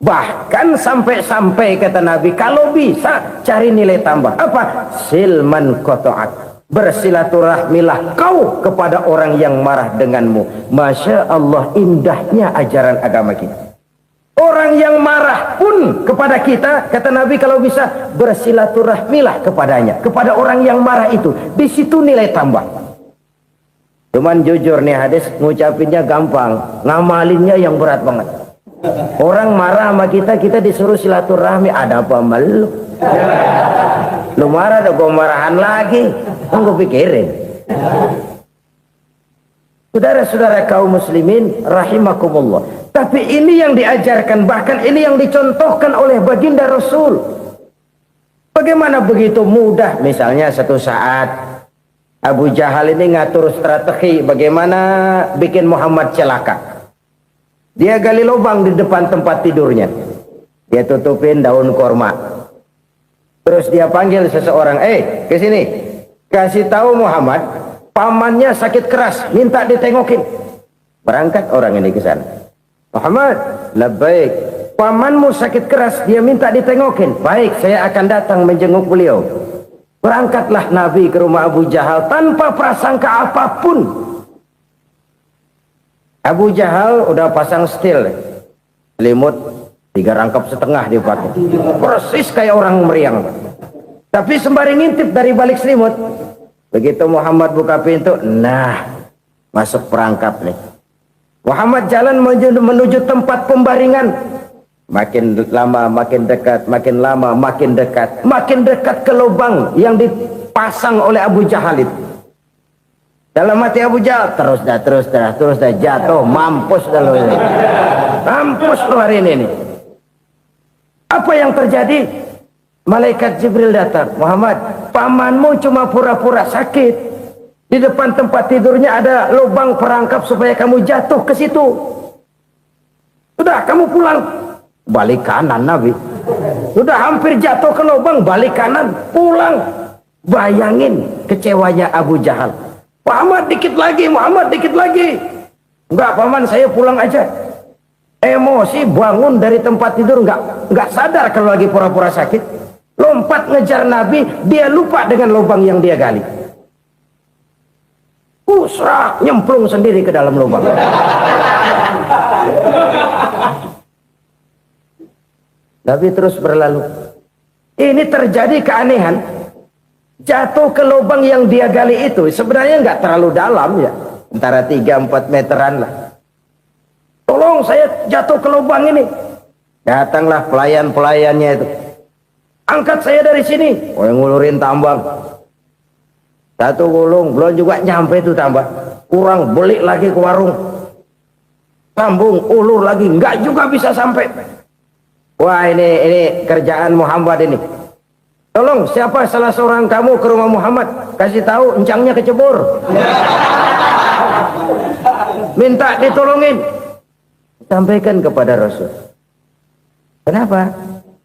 Bahkan sampai-sampai kata Nabi, kalau bisa cari nilai tambah. Apa? Silman qata'ak. Bersilaturahmilah kau kepada orang yang marah denganmu. Masya Allah, indahnya ajaran agama kita. Orang yang marah pun kepada kita, kata Nabi, kalau bisa bersilaturahmilah kepadanya, kepada orang yang marah itu. Di situ nilai tambah. Cuman jujur nih hadis, ngucapinnya gampang, ngamalinnya yang berat banget. Orang marah sama kita disuruh silaturahmi, ada apa malu? Lu marah, ada gua marahan lagi. Gue pikirin. Saudara-saudara kaum muslimin rahimakumullah. Tapi ini yang diajarkan, bahkan ini yang dicontohkan oleh baginda Rasul. Bagaimana begitu mudah, misalnya satu saat Abu Jahal ini ngatur strategi bagaimana bikin Muhammad celaka. Dia gali lubang di depan tempat tidurnya. Dia tutupin daun korma. Terus dia panggil seseorang, ke sini. Kasih tahu Muhammad, pamannya sakit keras, minta ditengokin. Berangkat orang ini ke sana. Muhammad, labbaik. Pamanmu sakit keras, dia minta ditengokin. Baik, saya akan datang menjenguk beliau. Berangkatlah Nabi ke rumah Abu Jahal tanpa prasangka apapun. Abu Jahal udah pasang setil, selimut 3 rangkap setengah dia pakai, persis kayak orang meriang. Tapi sembari ngintip dari balik selimut, begitu Muhammad buka pintu, nah masuk perangkap nih. Muhammad jalan menuju tempat pembaringan. Makin lama makin dekat, makin lama makin dekat, makin dekat ke lubang yang dipasang oleh Abu Jahal itu. Dalam hati Abu Jahal, terus dah jatuh, mampus dah lo ini. Mampus lo hari ini nih. Apa yang terjadi? Malaikat Jibril datang. Muhammad, pamanmu cuma pura-pura sakit. Di depan tempat tidurnya ada lubang perangkap supaya kamu jatuh ke situ. Sudah, kamu pulang. Balik kanan Nabi. Sudah hampir jatuh ke lubang, balik kanan, pulang. Bayangin kecewanya Abu Jahal. Muhammad dikit lagi, Muhammad dikit lagi. Enggak paman, saya pulang aja. Emosi bangun dari tempat tidur, enggak sadar kalau lagi pura-pura sakit. Lompat ngejar Nabi, dia lupa dengan lubang yang dia gali. Usrak, nyemplung sendiri ke dalam lubang. Nabi terus berlalu. Ini terjadi keanehan. Jatuh ke lubang yang dia gali itu sebenarnya nggak terlalu dalam ya, antara 3-4 meteran lah. Tolong saya jatuh ke lubang ini. Datanglah pelayan-pelayannya itu. Angkat saya dari sini. Oh, yang ngulurin tambang. Satu gulung belum juga nyampe itu tambah. Kurang beli lagi ke warung. Sambung ulur lagi enggak juga bisa sampai. Wah ini kerjaan Muhammad ini. Tolong siapa salah seorang kamu ke rumah Muhammad, kasih tahu encangnya kecebur. Minta ditolongin. Sampaikan kepada Rasul. Kenapa?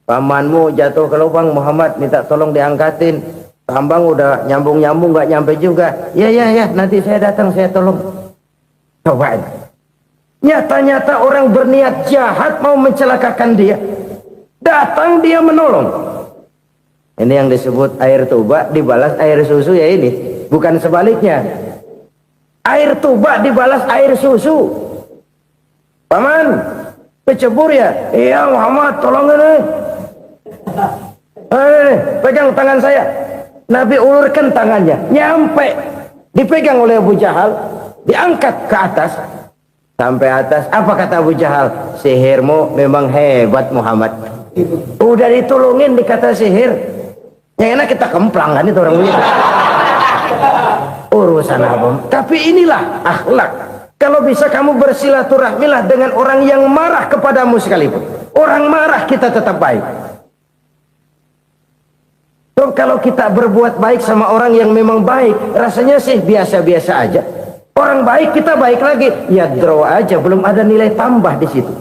Pamanmu jatuh ke lubang, Muhammad minta tolong diangkatin. Tambang udah nyambung-nyambung nggak nyampe juga. Ya nanti saya datang saya tolong. Coba. Nyata-nyata orang berniat jahat mau mencelakakan dia. Datang dia menolong. Ini yang disebut air tuba dibalas air susu ya ini. Bukan sebaliknya. Air tuba dibalas air susu. Paman, kecebur ya? Iya Muhammad, tolong ini. Pegang tangan saya. Nabi ulurkan tangannya, nyampe, dipegang oleh Abu Jahal, diangkat ke atas, sampai atas. Apa kata Abu Jahal? Sihirmu memang hebat Muhammad. Udah ditolongin dikata sihir, yang enak kita kemplang kan itu orang begitu. Urusan apa? Tapi inilah akhlak. Kalau bisa kamu bersilaturahmilah dengan orang yang marah kepadamu sekalipun. Orang marah kita tetap baik. So, kalau kita berbuat baik sama orang yang memang baik, rasanya sih biasa-biasa aja. Orang baik kita baik lagi, ya draw aja, belum ada nilai tambah di situ.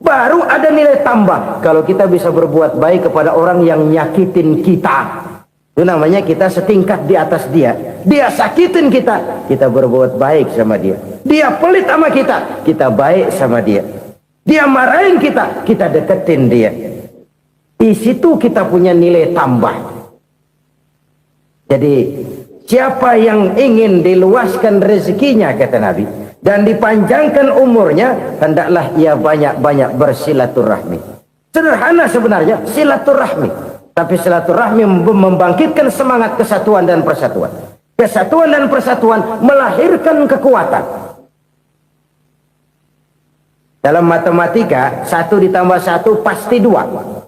Baru ada nilai tambah kalau kita bisa berbuat baik kepada orang yang nyakitin kita. Itu namanya kita setingkat di atas dia. Dia sakitin kita, kita berbuat baik sama dia. Dia pelit sama kita, kita baik sama dia. Dia marahin kita, kita deketin dia. Di situ kita punya nilai tambah. Jadi siapa yang ingin diluaskan rezekinya kata Nabi dan dipanjangkan umurnya, hendaklah ia banyak-banyak bersilaturahmi. Sederhana sebenarnya silaturahmi, tapi silaturahmi membangkitkan semangat kesatuan dan persatuan. Kesatuan dan persatuan melahirkan kekuatan. Dalam matematika 1 ditambah 1 pasti 2.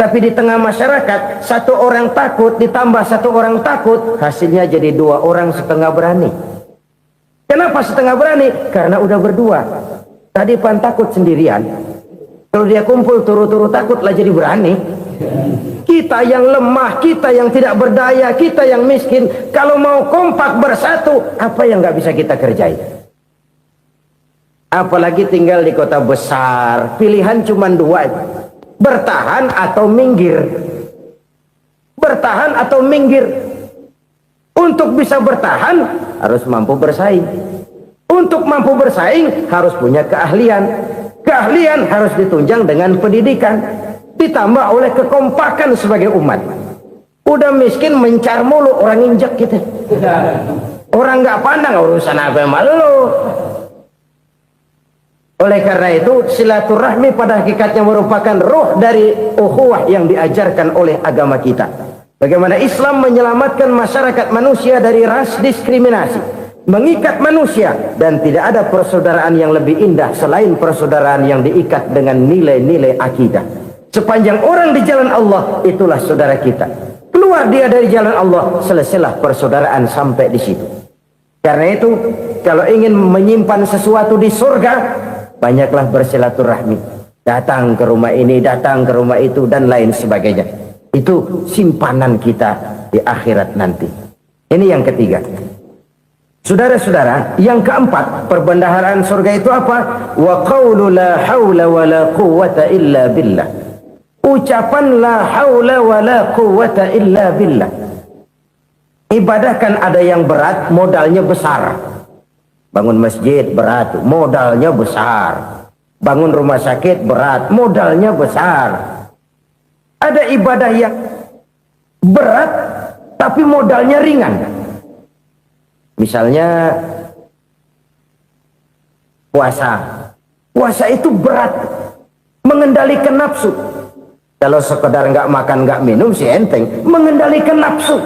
Tapi di tengah masyarakat, 1 orang takut ditambah 1 orang takut, hasilnya jadi 2 orang setengah berani. Kenapa setengah berani? Karena udah berdua. Tadi pan takut sendirian. Kalau dia kumpul turu-turu takutlah jadi berani. Kita yang lemah, kita yang tidak berdaya, kita yang miskin, kalau mau kompak bersatu, apa yang nggak bisa kita kerjain? Apalagi tinggal di kota besar, pilihan cuma 2. Bertahan atau minggir. Bertahan atau minggir. Untuk bisa bertahan harus mampu bersaing. Untuk mampu bersaing harus punya keahlian. Keahlian harus ditunjang dengan pendidikan, ditambah oleh kekompakan sebagai umat. Udah miskin mencar mulu, orang injak kita. Orang nggak pandang urusan apa malu. Oleh karena itu silaturahmi pada hakikatnya merupakan roh dari ukhuwah yang diajarkan oleh agama kita. Bagaimana Islam menyelamatkan masyarakat manusia dari ras diskriminasi, mengikat manusia, dan tidak ada persaudaraan yang lebih indah selain persaudaraan yang diikat dengan nilai-nilai akidah. Sepanjang orang di jalan Allah, itulah saudara kita. Keluar dia dari jalan Allah, selesailah persaudaraan sampai di situ. Karena itu, kalau ingin menyimpan sesuatu di surga, banyaklah bersilaturahmi. Datang ke rumah ini, datang ke rumah itu, dan lain sebagainya. Itu simpanan kita di akhirat nanti. Ini yang ketiga. Saudara-saudara, yang keempat, perbendaharaan surga itu apa? Wa qawlu la hawla wa la quwwata illa billah. Ucapan la hawla wa la quwwata illa billah. Ibadah kan ada yang berat, modalnya besar. Bangun masjid berat, modalnya besar. Bangun rumah sakit berat, modalnya besar. Ada ibadah yang berat tapi modalnya ringan. Misalnya puasa. Puasa itu berat, mengendalikan nafsu. Kalau sekedar nggak makan nggak minum sih enteng, mengendalikan nafsu.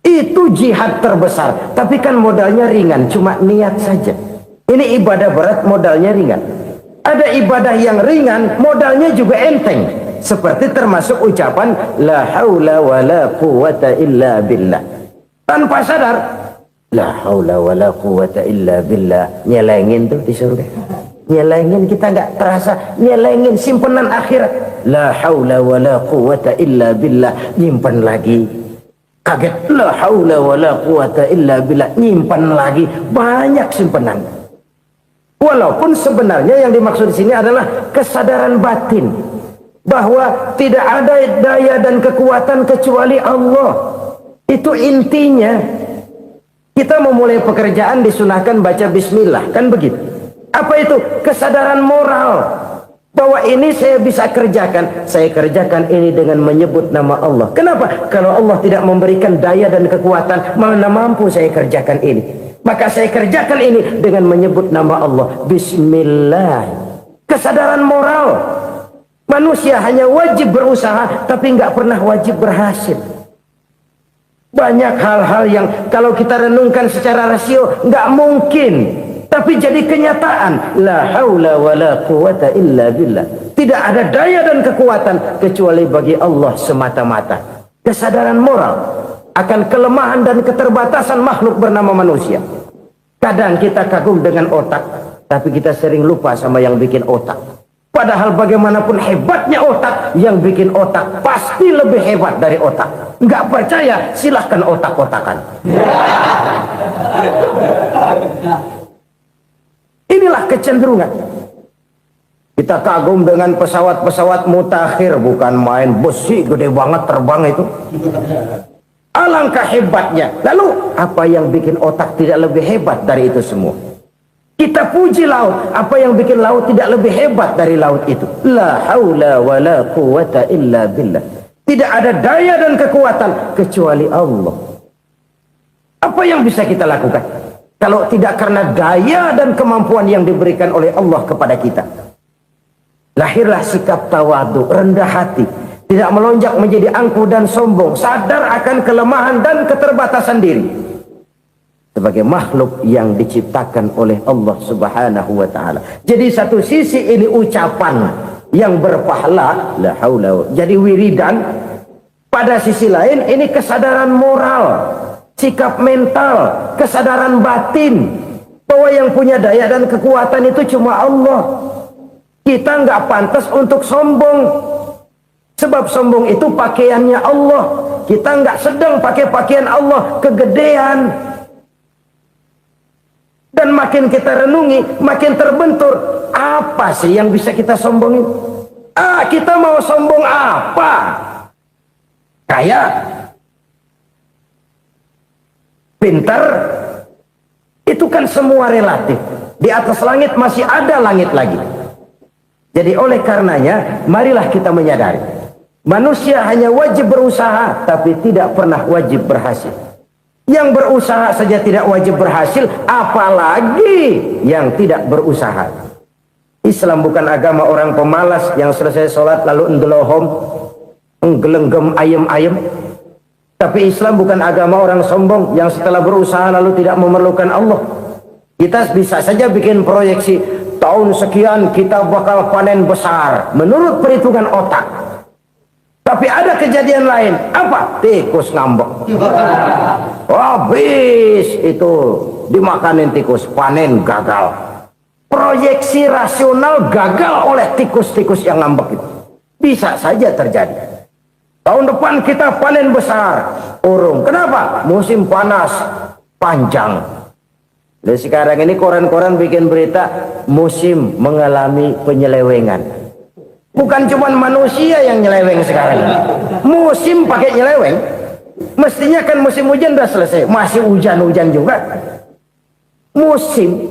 Itu jihad terbesar, tapi kan modalnya ringan, cuma niat saja. Ini ibadah berat, modalnya ringan. Ada ibadah yang ringan, modalnya juga enteng. Seperti termasuk ucapan la haula wa la quwwata illa billah. tanpa sadar. La haula wala quwata illa billah. Nyelengin tuh di surga. Nyelengin, kita nggak terasa. Nyelengin simpenan akhirat. La haula wala quwata illa billah. Nyimpan lagi. Kaget. La haula wala quwata illa billah. Nyimpan lagi. Banyak simpenan. Walaupun sebenarnya yang dimaksud di sini adalah kesadaran batin. Bahwa tidak ada daya dan kekuatan kecuali Allah. Itu intinya. Kita memulai pekerjaan disunahkan baca bismillah, kan begitu? Apa itu? Kesadaran moral bahwa ini saya bisa kerjakan. Saya kerjakan ini dengan menyebut nama Allah. Kenapa? Kalau Allah tidak memberikan daya dan kekuatan, mana mampu saya kerjakan ini. Maka saya kerjakan ini dengan menyebut nama Allah. Bismillah. Kesadaran moral. Manusia hanya wajib berusaha, tapi nggak pernah wajib berhasil. Banyak hal-hal yang kalau kita renungkan secara rasio nggak mungkin, tapi jadi kenyataan. La haula wala quwata illa billah. Tidak ada daya dan kekuatan kecuali bagi Allah semata-mata. Kesadaran moral akan kelemahan dan keterbatasan makhluk bernama manusia. Kadang kita kagum dengan otak, tapi kita sering lupa sama yang bikin otak. Padahal bagaimanapun hebatnya otak, yang bikin otak pasti lebih hebat dari otak. Nggak percaya, silahkan otak-otakan. Inilah kecenderungan. Kita kagum dengan pesawat-pesawat mutakhir, bukan main besi gede banget terbang itu. Alangkah hebatnya. Lalu apa yang bikin otak tidak lebih hebat dari itu semua? Kita puji laut. Apa yang bikin laut tidak lebih hebat dari laut itu? La haula wala quwata illa billah. Tidak ada daya dan kekuatan kecuali Allah. Apa yang bisa kita lakukan kalau tidak karena daya dan kemampuan yang diberikan oleh Allah kepada kita? Lahirlah sikap tawadu, rendah hati, tidak melonjak menjadi angkuh dan sombong, sadar akan kelemahan dan keterbatasan diri. Sebagai makhluk yang diciptakan oleh Allah Subhanahu wa ta'ala. Jadi satu sisi ini ucapan yang berpahala, la haula, jadi wiridan. Pada sisi lain ini kesadaran moral, sikap mental, kesadaran batin bahwa yang punya daya dan kekuatan itu cuma Allah. Kita nggak pantas untuk sombong, sebab sombong itu pakaiannya Allah. Kita nggak sedang pakai pakaian Allah, kegedean. Dan makin kita renungi, makin terbentur. Apa sih yang bisa kita sombongin? Kita mau sombong apa? Kaya? Pintar? Itu kan semua relatif. Di atas langit masih ada langit lagi. Jadi oleh karenanya, marilah kita menyadari. Manusia hanya wajib berusaha, tapi tidak pernah wajib berhasil. Yang berusaha saja tidak wajib berhasil, apalagi yang tidak berusaha. Islam bukan agama orang pemalas yang selesai sholat lalu ngelohom, nggelenggem ayem-ayem. Tapi Islam bukan agama orang sombong yang setelah berusaha lalu tidak memerlukan Allah. Kita bisa saja bikin proyeksi, tahun sekian kita bakal panen besar menurut perhitungan otak. Tapi ada kejadian lain. Apa? Tikus ngambek. Habis itu dimakanin tikus, panen gagal. Proyeksi rasional gagal oleh tikus-tikus yang ngambek itu. Bisa saja terjadi. Tahun depan kita panen besar, urung. Kenapa? Musim panas panjang. Dan sekarang ini koran-koran bikin berita musim mengalami penyelewengan. Bukan cuma manusia yang nyeleweng sekarang. Musim pakai nyeleweng. Mestinya kan musim hujan udah selesai, masih hujan-hujan juga. Musim.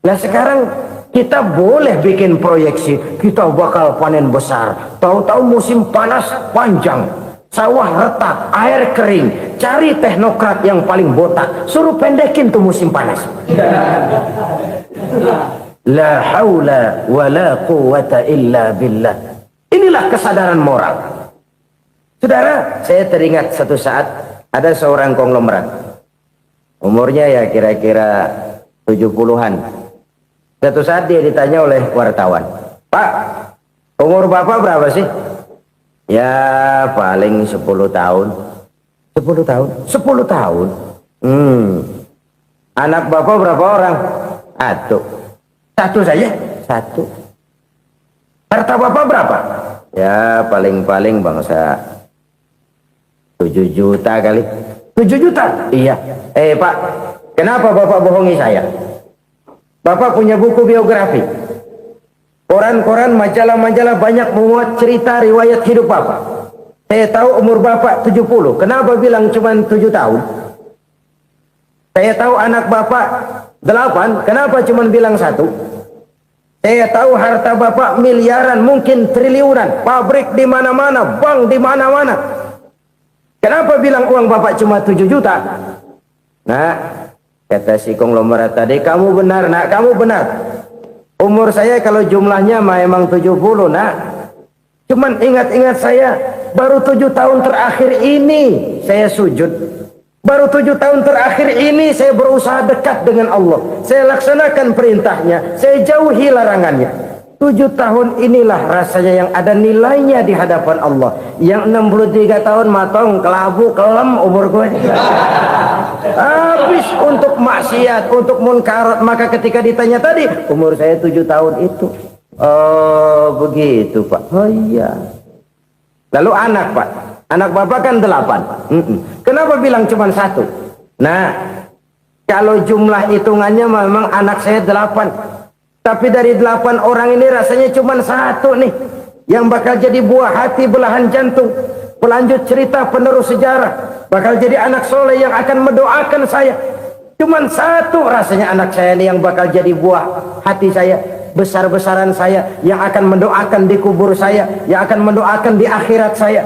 Nah sekarang kita boleh bikin proyeksi, kita bakal panen besar. Tahu-tahu musim panas panjang, sawah retak, air kering. Cari teknokrat yang paling botak, suruh pendekin tuh musim panas. La haula wala quwata illa billah. Inilah kesadaran moral. Saudara, saya teringat satu saat ada seorang konglomerat. Umurnya ya kira-kira 70-an. Satu saat dia ditanya oleh wartawan, "Pak, umur Bapak berapa sih?" "Ya paling 10 tahun." 10 tahun. 10 tahun. Anak bapak berapa orang? Satu saja. Satu. Harta bapak berapa? Ya paling-paling bangsa 7 juta kali. 7 juta? Iya. Pak, kenapa bapak bohongi saya? Bapak punya buku biografi. Koran-koran, majalah-majalah banyak memuat cerita riwayat hidup bapak. Saya tahu umur bapak 70. Kenapa bilang cuma 7 tahun? Saya tahu anak bapak 8. Kenapa cuma bilang 1? Saya tahu harta bapak miliaran, mungkin triliunan. Pabrik di mana-mana, bank di mana-mana. Kenapa bilang uang bapak cuma 7 juta? Nah, kata si konglomerat tadi, kamu benar nak, kamu benar. Umur saya kalau jumlahnya memang 70 nak. Cuman ingat-ingat saya, baru 7 tahun terakhir ini saya sujud. Baru 7 tahun terakhir ini saya berusaha dekat dengan Allah. Saya laksanakan perintahnya, saya jauhi larangannya. 7 tahun inilah rasanya yang ada nilainya di hadapan Allah. Yang 63 tahun matong, kelabu, kelem umur gue. Habis untuk maksiat, untuk munkarat. Maka ketika ditanya tadi, umur saya 7 tahun itu. Oh begitu Pak. Oh iya. Lalu anak Pak. Anak bapak kan 8. Kenapa bilang cuma 1? Nah, kalau jumlah hitungannya memang anak saya 8. Tapi dari 8 orang ini rasanya cuma 1 nih. Yang bakal jadi buah hati, belahan jantung. Pelanjut cerita, penerus sejarah. Bakal jadi anak soleh yang akan mendoakan saya. Cuma 1 rasanya anak saya ini yang bakal jadi buah hati saya. Besar-besaran saya. Yang akan mendoakan di kubur saya. Yang akan mendoakan di akhirat saya.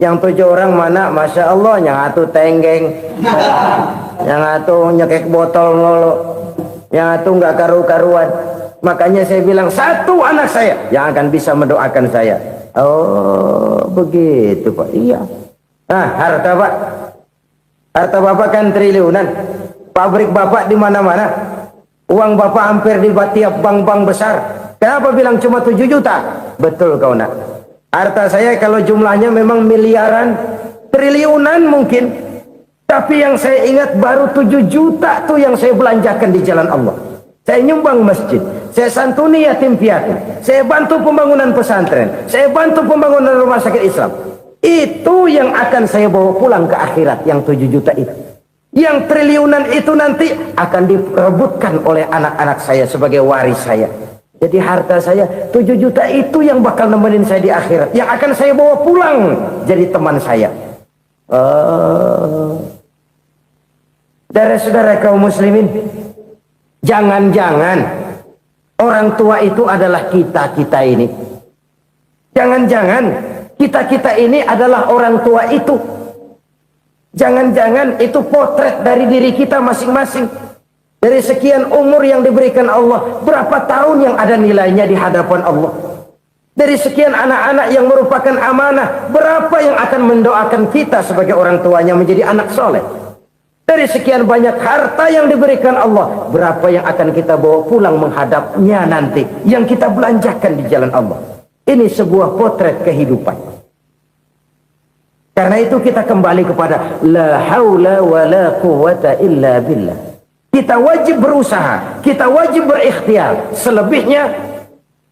Yang 7 orang mana? Masya Allah, yang atu tenggeng, yang atu nyekek botol ngolo, yang atu nggak karu-karuan. Makanya saya bilang 1 anak saya yang akan bisa mendoakan saya. Oh begitu Pak. Iya. Nah harta Pak, harta bapak kan triliunan. Pabrik bapak di mana-mana. Uang bapak hampir di tiap bank-bank besar. Kenapa bilang cuma 7 juta? Betul kau nak. Harta saya kalau jumlahnya memang miliaran, triliunan mungkin. Tapi yang saya ingat baru 7 juta tuh yang saya belanjakan di jalan Allah. Saya nyumbang masjid, saya santuni yatim piatu, saya bantu pembangunan pesantren, saya bantu pembangunan rumah sakit Islam. Itu yang akan saya bawa pulang ke akhirat, yang 7 juta itu. Yang triliunan itu nanti akan diperebutkan oleh anak-anak saya sebagai waris saya. Jadi harta saya 7 juta itu yang bakal nemenin saya di akhirat. Yang akan saya bawa pulang jadi teman saya. Saudara-saudara kaum muslimin, jangan-jangan orang tua itu adalah kita-kita ini. Jangan-jangan kita-kita ini adalah orang tua itu. Jangan-jangan itu potret dari diri kita masing-masing. Dari sekian umur yang diberikan Allah, berapa tahun yang ada nilainya di hadapan Allah? Dari sekian anak-anak yang merupakan amanah, berapa yang akan mendoakan kita sebagai orang tuanya menjadi anak soleh? Dari sekian banyak harta yang diberikan Allah, berapa yang akan kita bawa pulang menghadapnya nanti, yang kita belanjakan di jalan Allah? Ini sebuah potret kehidupan. Karena itu kita kembali kepada la haula wa la quwwata illa billah. Kita wajib berusaha, kita wajib berikhtiar. Selebihnya,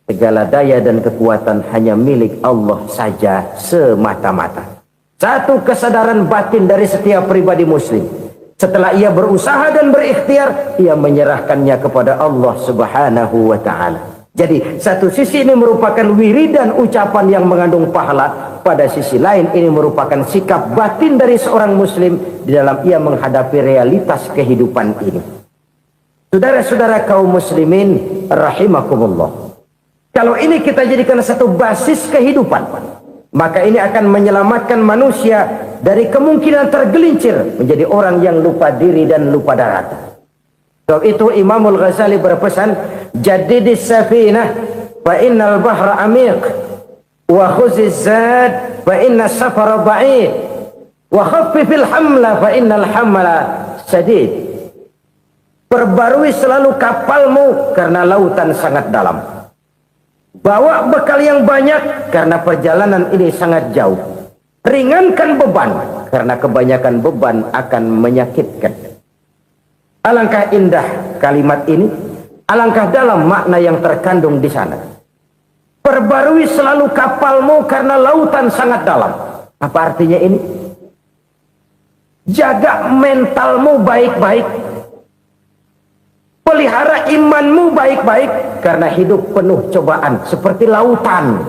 segala daya dan kekuatan hanya milik Allah saja semata-mata. Satu kesadaran batin dari setiap pribadi muslim. Setelah ia berusaha dan berikhtiar, ia menyerahkannya kepada Allah Subhanahu wa ta'ala. Jadi, satu sisi ini merupakan wiridan ucapan yang mengandung pahala. Pada sisi lain, ini merupakan sikap batin dari seorang muslim di dalam ia menghadapi realitas kehidupan ini. Saudara-saudara kaum muslimin rahimakumullah. Kalau ini kita jadikan satu basis kehidupan, maka ini akan menyelamatkan manusia dari kemungkinan tergelincir menjadi orang yang lupa diri dan lupa darat. Sebab itu Imamul Ghazali berpesan, jadidis safinah fa innal bahra amiq wa khuziz zad fa inna safara ba'id wa khaffifil hamla fa innal hamla sadid. Perbarui selalu kapalmu karena lautan sangat dalam. Bawa bekal yang banyak karena perjalanan ini sangat jauh. Ringankan beban karena kebanyakan beban akan menyakitkan. Alangkah indah kalimat ini, alangkah dalam makna yang terkandung di sana. Perbarui selalu kapalmu karena lautan sangat dalam. Apa artinya ini? Jaga mentalmu baik-baik. Pelihara imanmu baik-baik karena hidup penuh cobaan seperti lautan.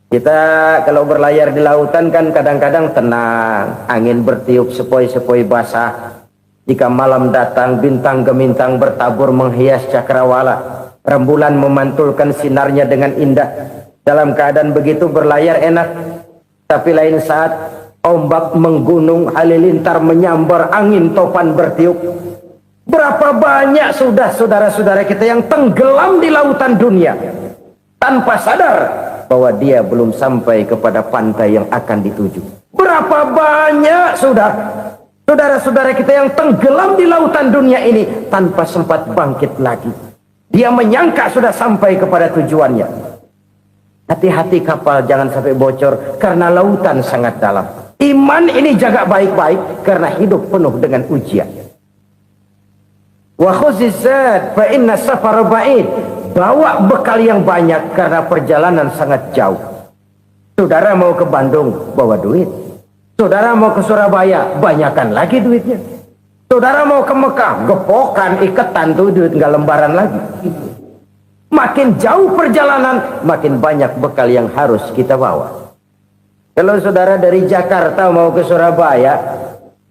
Kita kalau berlayar di lautan kan kadang-kadang tenang, angin bertiup sepoi-sepoi basah. Jika malam datang, bintang gemintang bertabur menghias cakrawala. Rembulan memantulkan sinarnya dengan indah. Dalam keadaan begitu berlayar enak. Tapi lain saat ombak menggunung, halilintar menyambar, angin topan bertiup. Berapa banyak sudah saudara-saudara kita yang tenggelam di lautan dunia tanpa sadar bahwa dia belum sampai kepada pantai yang akan dituju. Berapa banyak sudah saudara-saudara kita yang tenggelam di lautan dunia ini tanpa sempat bangkit lagi. Dia menyangka sudah sampai kepada tujuannya. Hati-hati kapal jangan sampai bocor karena lautan sangat dalam. Iman ini jaga baik-baik karena hidup penuh dengan ujian. Wa khuzizat fa inna safar ba'id. Bawa bekal yang banyak karena perjalanan sangat jauh. Saudara mau ke Bandung, bawa duit. Saudara mau ke Surabaya, banyakan lagi duitnya. Saudara mau ke Mekah, gepokan, iketan tuh duit nggak lembaran lagi. Makin jauh perjalanan, makin banyak bekal yang harus kita bawa. Kalau saudara dari Jakarta mau ke Surabaya,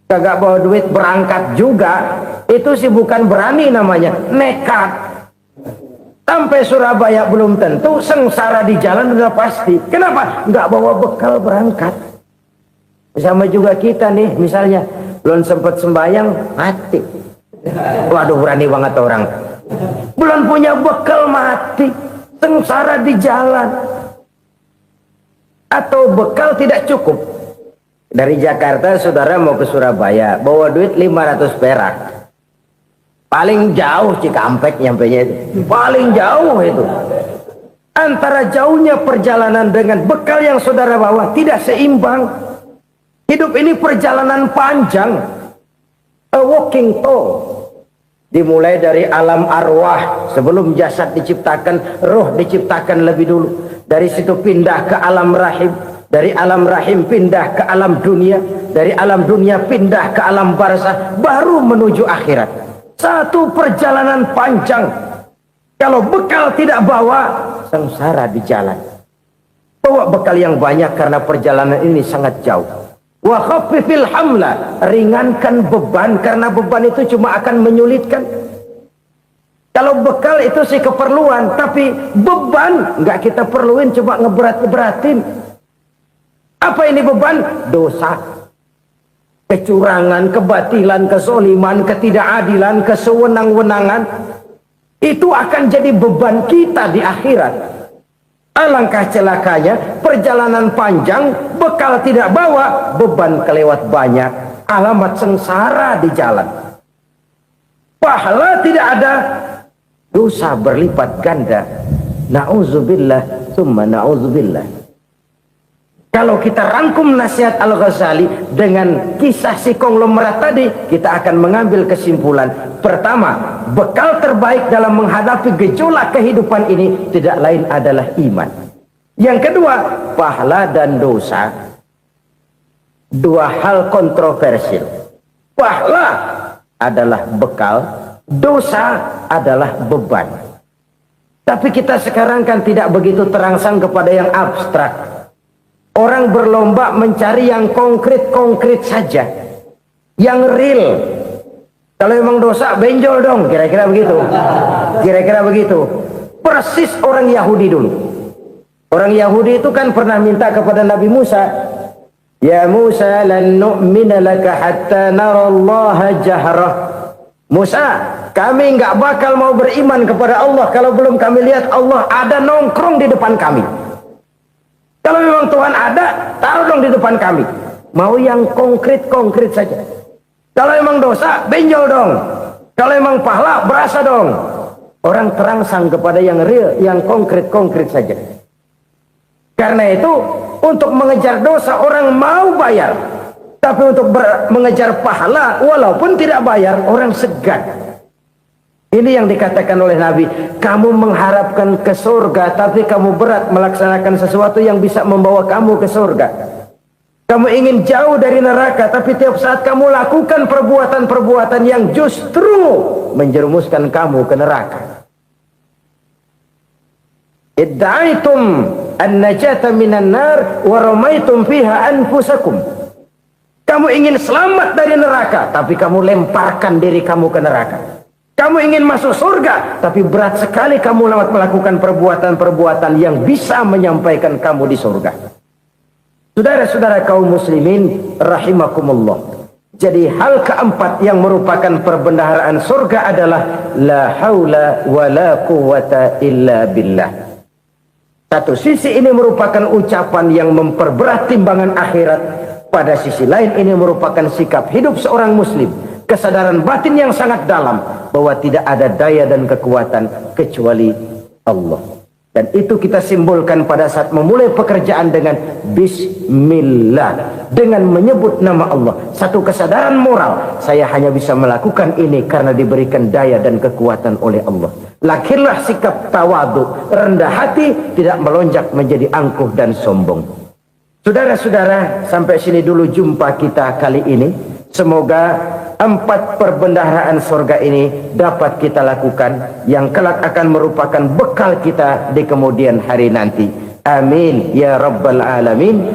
kagak bawa duit berangkat juga, itu sih bukan berani namanya, nekat. Sampai Surabaya belum tentu, sengsara di jalan udah pasti. Kenapa? Nggak bawa bekal berangkat. Sama juga kita nih, misalnya belum sempat sembahyang, mati. Waduh, berani banget orang. Belum punya bekal, mati. Sengsara di jalan. Atau bekal tidak cukup. Dari Jakarta saudara mau ke Surabaya, bawa duit 500 perak. Paling jauh Cikampek nyampenya itu. Paling jauh itu. Antara jauhnya perjalanan dengan bekal yang saudara bawa tidak seimbang. Hidup ini perjalanan panjang. A walking tour. Dimulai dari alam arwah. Sebelum jasad diciptakan, roh diciptakan lebih dulu. Dari situ pindah ke alam rahim. Dari alam rahim pindah ke alam dunia. Dari alam dunia pindah ke alam barzah. Baru menuju akhirat. Satu perjalanan panjang. Kalau bekal tidak bawa, sengsara di jalan. Bawa bekal yang banyak karena perjalanan ini sangat jauh. Wa khaffifil hamla, ringankan beban karena beban itu cuma akan menyulitkan. Kalau bekal itu sih keperluan, tapi beban nggak kita perluin, cuma ngeberat-beratin. Apa ini beban? Dosa. Kecurangan, kebatilan, kesoliman, ketidakadilan, kesewenang-wenangan. Itu akan jadi beban kita di akhirat. Alangkah celakanya, perjalanan panjang, bekal tidak bawa, beban kelewat banyak, alamat sengsara di jalan. Pahala tidak ada, dosa berlipat ganda. Na'udzubillah, summa na'udzubillah. Kalau kita rangkum nasihat Al-Ghazali dengan kisah si konglomerat tadi, kita akan mengambil kesimpulan. Pertama, bekal terbaik dalam menghadapi gejolak kehidupan ini tidak lain adalah iman. Yang kedua, pahala dan dosa. Dua hal kontroversial. Pahala adalah bekal, dosa adalah beban. Tapi kita sekarang kan tidak begitu terangsang kepada yang abstrak. Orang berlomba mencari yang konkret-konkret saja. Yang real. Kalau memang dosa, benjol dong. Kira-kira begitu. Kira-kira begitu. Persis orang Yahudi dulu. Orang Yahudi itu kan pernah minta kepada Nabi Musa. Ya Musa, lan nu'mina laka hatta narallaha jahrah. Musa, kami nggak bakal mau beriman kepada Allah kalau belum kami lihat Allah ada nongkrong di depan kami. Kalau memang Tuhan ada, taruh dong di depan kami. Mau yang konkret-konkret saja. Kalau memang dosa, benjol dong. Kalau memang pahala, berasa dong. Orang terangsang kepada yang real, yang konkret-konkret saja. Karena itu, untuk mengejar dosa, orang mau bayar. Tapi untuk mengejar pahala walaupun tidak bayar, orang segan. Ini yang dikatakan oleh Nabi, kamu mengharapkan ke surga tapi kamu berat melaksanakan sesuatu yang bisa membawa kamu ke surga. Kamu ingin jauh dari neraka tapi tiap saat kamu lakukan perbuatan-perbuatan yang justru menjerumuskan kamu ke neraka. Idda'aitum an-najata minan nar wa ramaitum fiha anfusakum. Kamu ingin selamat dari neraka tapi kamu lemparkan diri kamu ke neraka. Kamu ingin masuk surga, tapi berat sekali kamu melakukan perbuatan-perbuatan yang bisa menyampaikan kamu di surga. Saudara-saudara kaum muslimin, rahimakumullah. Jadi hal keempat yang merupakan perbendaharaan surga adalah la haula wa la quwata illa billah. Satu sisi ini merupakan ucapan yang memperberat timbangan akhirat. Pada sisi lain ini merupakan sikap hidup seorang muslim. Kesadaran batin yang sangat dalam bahwa tidak ada daya dan kekuatan kecuali Allah. Dan itu kita simbolkan pada saat memulai pekerjaan dengan bismillah, dengan menyebut nama Allah. Satu kesadaran moral, saya hanya bisa melakukan ini karena diberikan daya dan kekuatan oleh Allah. Lahirlah sikap tawadu, rendah hati, tidak melonjak menjadi angkuh dan sombong. Saudara-saudara, sampai sini dulu jumpa kita kali ini. Semoga 4 perbendaharaan surga ini dapat kita lakukan, yang kelak akan merupakan bekal kita di kemudian hari nanti. Amin ya rabbal alamin.